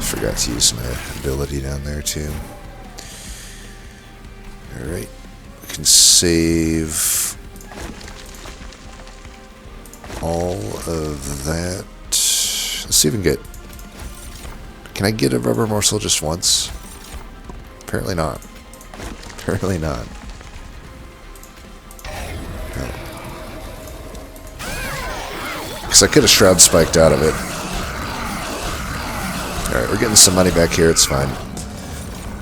Forgot to use my ability down there, too. Alright. We can save all of that. Let's see if we can get... Can I get a rubber morsel just once? Apparently not. Apparently not. Because I could have Shroud Spiked out of it. Alright, we're getting some money back here, it's fine.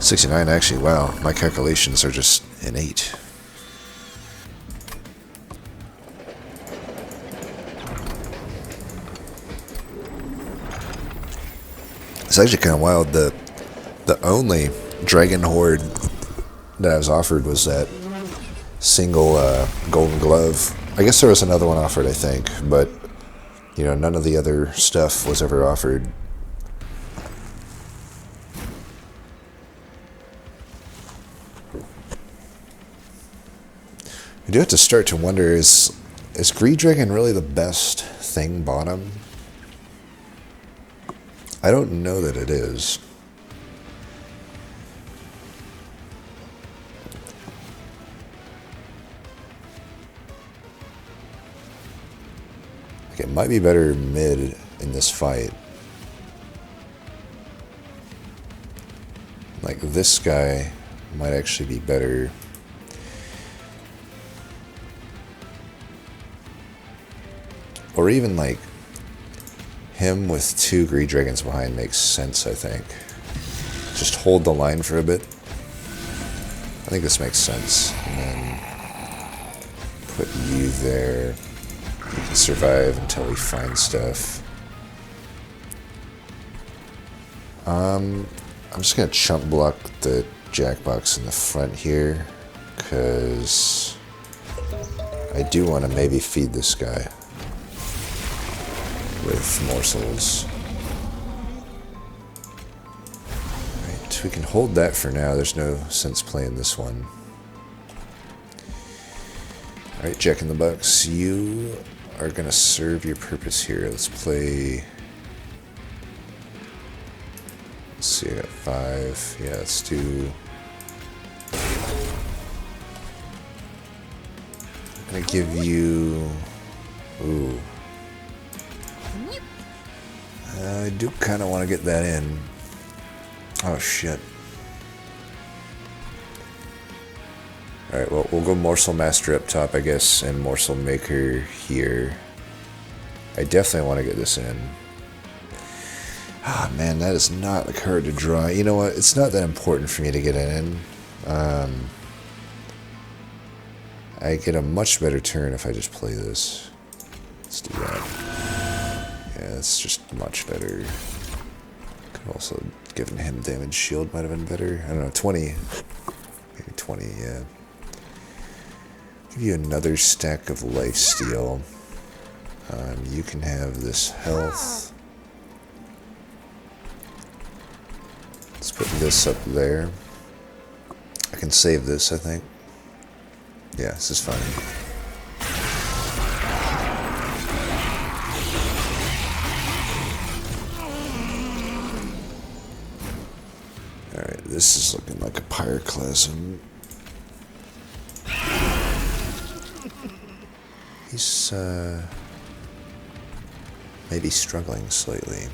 69, actually, wow. My calculations are just innate. It's actually kind of wild. The only Dragon Horde that I was offered was that single Golden Glove. I guess there was another one offered, I think, but you know, none of the other stuff was ever offered. I do have to start to wonder, is Greed Dragon really the best thing bottom? I don't know that it is. Like, it might be better mid in this fight. Like, this guy might actually be better. Or even like him with 2 Greed Dragons behind makes sense, I think. Just hold the line for a bit. I think this makes sense. And then put you there. You can survive until we find stuff. I'm just gonna chump block the Jackbox in the front here, because I do want to maybe feed this guy with morsels. Right, we can hold that for now. There's no sense playing this one. Alright, Jack in the Box, you are gonna serve your purpose here. Let's play. Let's see, I got 5. Yeah, let's do. I'm gonna give you. Ooh. I do kind of want to get that in. Oh, shit. Alright, well, we'll go Morsel Master up top, I guess, and Morsel Maker here. I definitely want to get this in. Ah, man, that is not a card to draw. You know what? It's not that important for me to get it in. I get a much better turn if I just play this. Let's do that. Yeah, it's just much better. Could also given him damage shield might have been better. I don't know, 20. Maybe 20, yeah. Give you another stack of lifesteal. You can have this health. Let's put this up there. I can save this, I think. Yeah, this is fine. Alright, this is looking like a Pyroclasm. He's, maybe struggling slightly.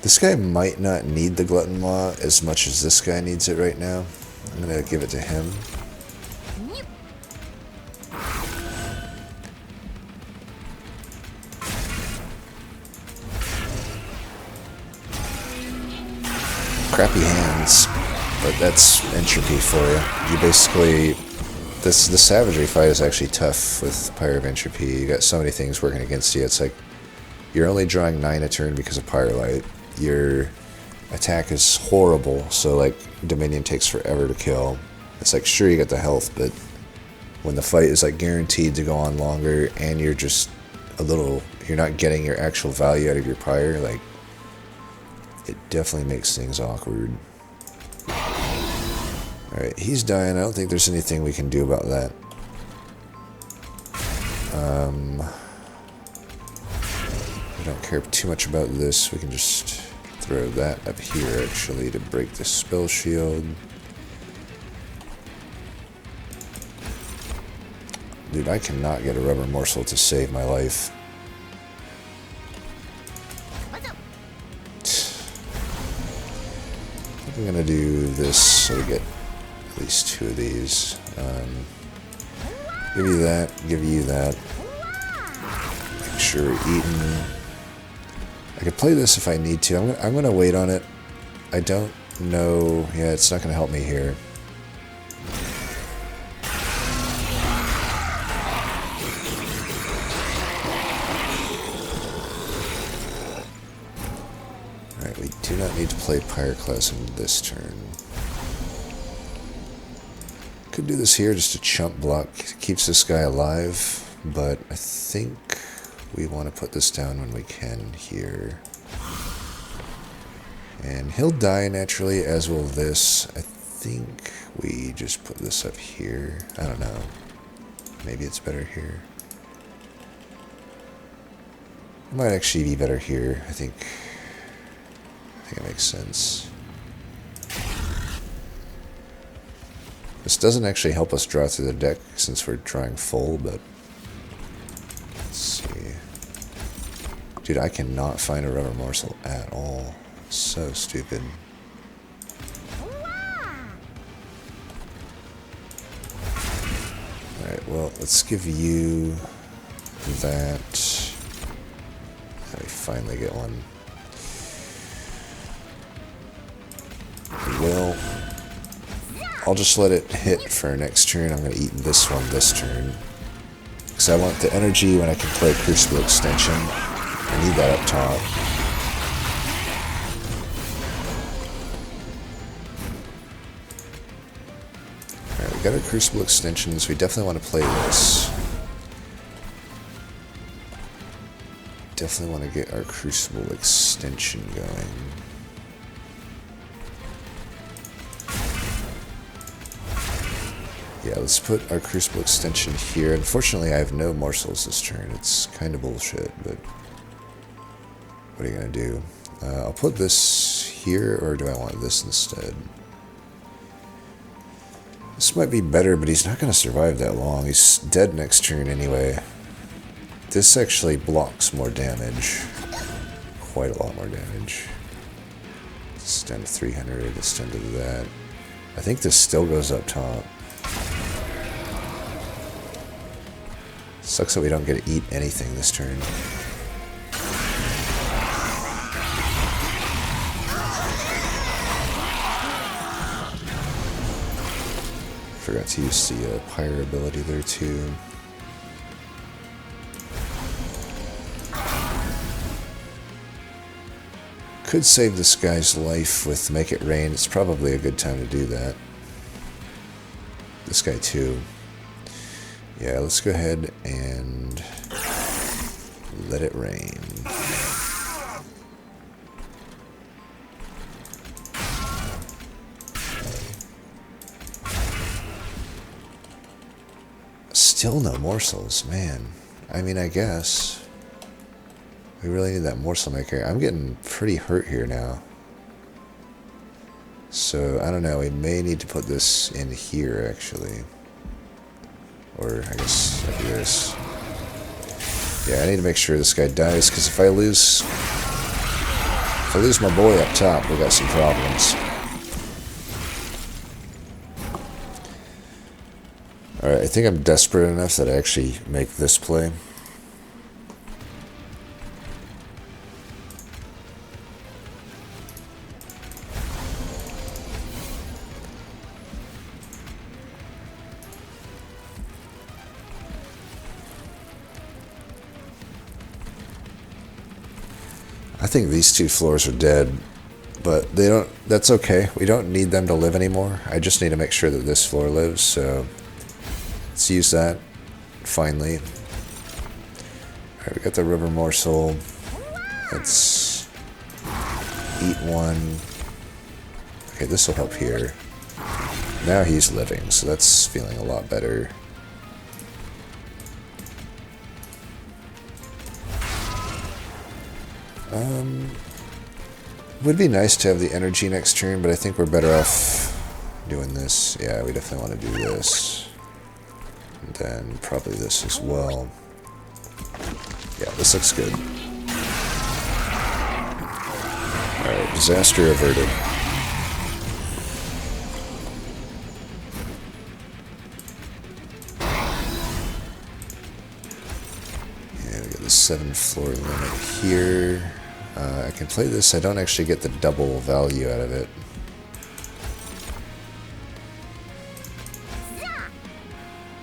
This guy might not need the Glutton Maw as much as this guy needs it right now. I'm gonna give it to him. Crappy hands, but that's entropy for you. You basically, the savagery fight is actually tough with Pyre of Entropy. You got so many things working against you. It's like you're only drawing 9 a turn because of Pyrelight. Your attack is horrible, so like Dominion takes forever to kill. It's like, sure, you got the health, but when the fight is like guaranteed to go on longer and you're just a little, you're not getting your actual value out of your Pyre, like, it definitely makes things awkward. Alright, he's dying. I don't think there's anything we can do about that. I don't care too much about this. We can just throw that up here, actually, to break the spell shield. Dude, I cannot get a rubber morsel to save my life. I'm gonna do this so we get at least 2 of these. Give you that, give you that. Make sure we're eating. I could play this if I need to. I'm gonna wait on it. I don't know. Yeah, it's not gonna help me here. don't need to play Pyroclasm this turn. Could do this here just to chump block. Keeps this guy alive, but I think we want to put this down when we can here. And he'll die naturally, as will this. I think we just put this up here. I don't know. Maybe it's better here. It might actually be better here. I think it makes sense. This doesn't actually help us draw through the deck since we're drawing full, but let's see. Dude, I cannot find a rubber morsel at all. So stupid. Alright, well, let's give you that. Let me finally get one. We will. I'll just let it hit for next turn. I'm going to eat this one this turn. Because I want the energy when I can play Crucible Extension. I need that up top. Alright, we got our Crucible Extensions. We definitely want to play this. Definitely want to get our Crucible Extension going. Yeah, let's put our Crucible Extension here. Unfortunately, I have no morsels this turn. It's kind of bullshit, but what are you going to do? I'll put this here, or do I want this instead? This might be better, but he's not going to survive that long. He's dead next turn anyway. This actually blocks more damage. Quite a lot more damage. Let's down to 300. Let's down to that. I think this still goes up top. Sucks that we don't get to eat anything this turn. Forgot to use the Pyre ability there too. Could save this guy's life with Make It Rain. It's probably a good time to do that. This guy too. Yeah, let's go ahead and let it rain. Still no morsels, man. I mean, I guess. We really need that morsel maker. I'm getting pretty hurt here now. So, I don't know. We may need to put this in here, actually. Or, I guess, like this. Yeah, I need to make sure this guy dies, because if I lose my boy up top, we got some problems. Alright, I think I'm desperate enough that I actually make this play. I think these two floors are dead, but they don't. That's okay. We don't need them to live anymore. I just need to make sure that this floor lives, so let's use that finally. Alright, we got the rubber morsel. Let's eat one. Okay, this will help here. Now he's living, so that's feeling a lot better. Would be nice to have the energy next turn, but I think we're better off doing this. Yeah, we definitely want to do this. And then probably this as well. Yeah, this looks good. Alright, disaster averted. Yeah, we got the 7 floor limit here. I can play this. I don't actually get the double value out of it.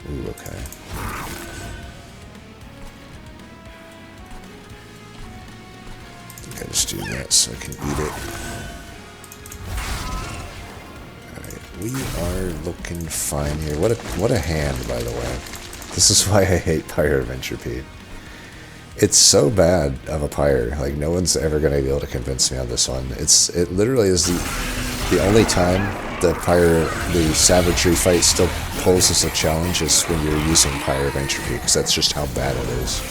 Ooh, okay. I think I just do that so I can eat it. we are looking fine here. What a hand, by the way. This is why I hate Pyre of Entropy. It's so bad of a Pyre. Like, no one's ever going to be able to convince me on this one. It literally is the only time the Savagery fight still poses a challenge is when you're using Pyre of Entropy, because that's just how bad it is.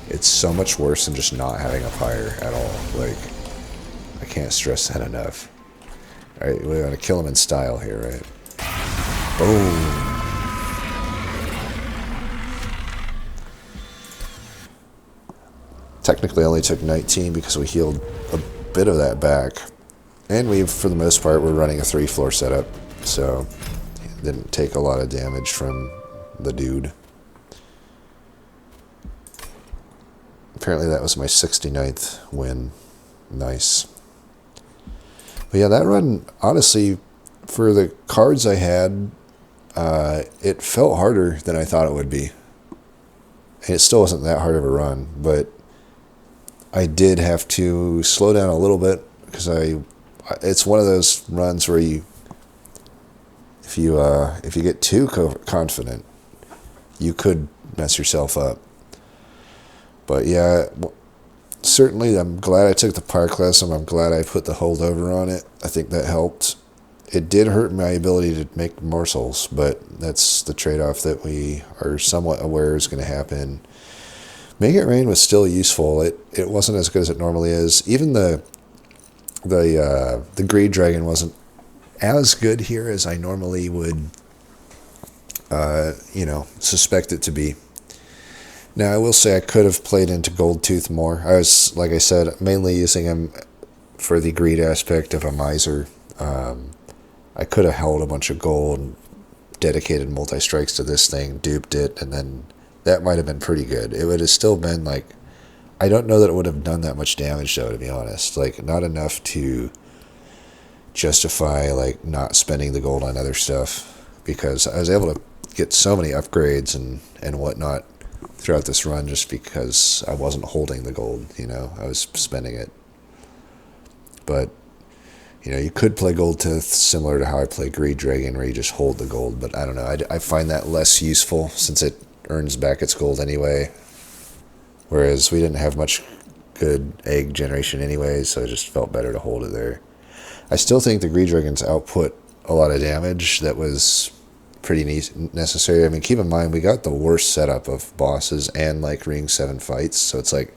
It's so much worse than just not having a Pyre at all. Like, I can't stress that enough. Alright, we want to kill him in style here, right? Boom! Technically only took 19 because we healed a bit of that back. And we, for the most part, were running a 3-floor setup, so didn't take a lot of damage from the dude. Apparently that was my 69th win. Nice. But yeah, that run, honestly, for the cards I had, it felt harder than I thought it would be. And it still wasn't that hard of a run, but I did have to slow down a little bit because it's one of those runs where if you get too confident, you could mess yourself up. But yeah, certainly I'm glad I took the Pyroclasm. I'm glad I put the holdover on it. I think that helped. It did hurt my ability to make morsels, but that's the trade-off that we are somewhat aware is going to happen. Make It Rain was still useful. It wasn't as good as it normally is. Even the Greed Dragon wasn't as good here as I normally would, suspect it to be. Now, I will say I could have played into Goldtooth more. I was, like I said, mainly using him for the greed aspect of a miser. I could have held a bunch of gold and dedicated multi-strikes to this thing, duped it, and then that might have been pretty good. It would have still been, like, I don't know that it would have done that much damage, though, to be honest. Like, not enough to justify, like, not spending the gold on other stuff, because I was able to get so many upgrades and whatnot throughout this run just because I wasn't holding the gold, I was spending it. But, you could play Goldtooth similar to how I play Greed Dragon, where you just hold the gold, but I don't know. I find that less useful since it earns back its gold anyway, whereas we didn't have much good egg generation anyway, so it just felt better to hold it there. I still think the Greed Dragons output a lot of damage that was pretty necessary. I mean, keep in mind, we got the worst setup of bosses and, like, Ring 7 fights, so it's like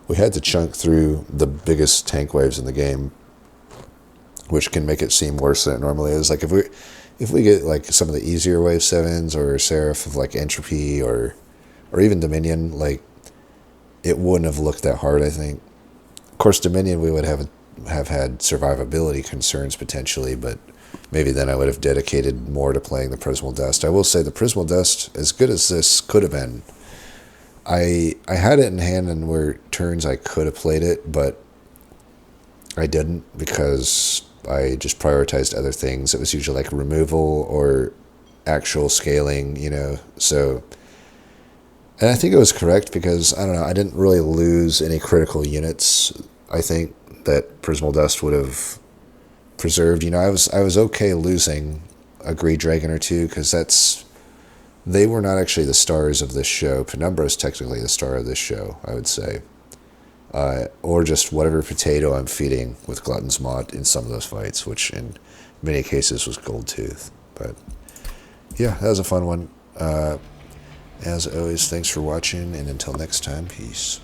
we had to chunk through the biggest tank waves in the game, which can make it seem worse than it normally is. Like, if we get, like, some of the easier wave 7s or Seraph of, like, Entropy or even Dominion, like, it wouldn't have looked that hard, I think. Of course, Dominion, we would have had survivability concerns potentially, but maybe then I would have dedicated more to playing the Prismal Dust. I will say the Prismal Dust, as good as this could have been, I had it in hand and where turns I could have played it, but I didn't because I just prioritized other things. It was usually like removal or actual scaling, so... And I think it was correct because, I don't know, I didn't really lose any critical units, I think, that Prismal Dust would have preserved. I was okay losing a Greed Dragon or two because they were not actually the stars of this show. Penumbra is technically the star of this show, I would say. Or just whatever potato I'm feeding with Glutton's Mod in some of those fights, which in many cases was Goldtooth. But yeah, that was a fun one. As always, thanks for watching, and until next time, peace.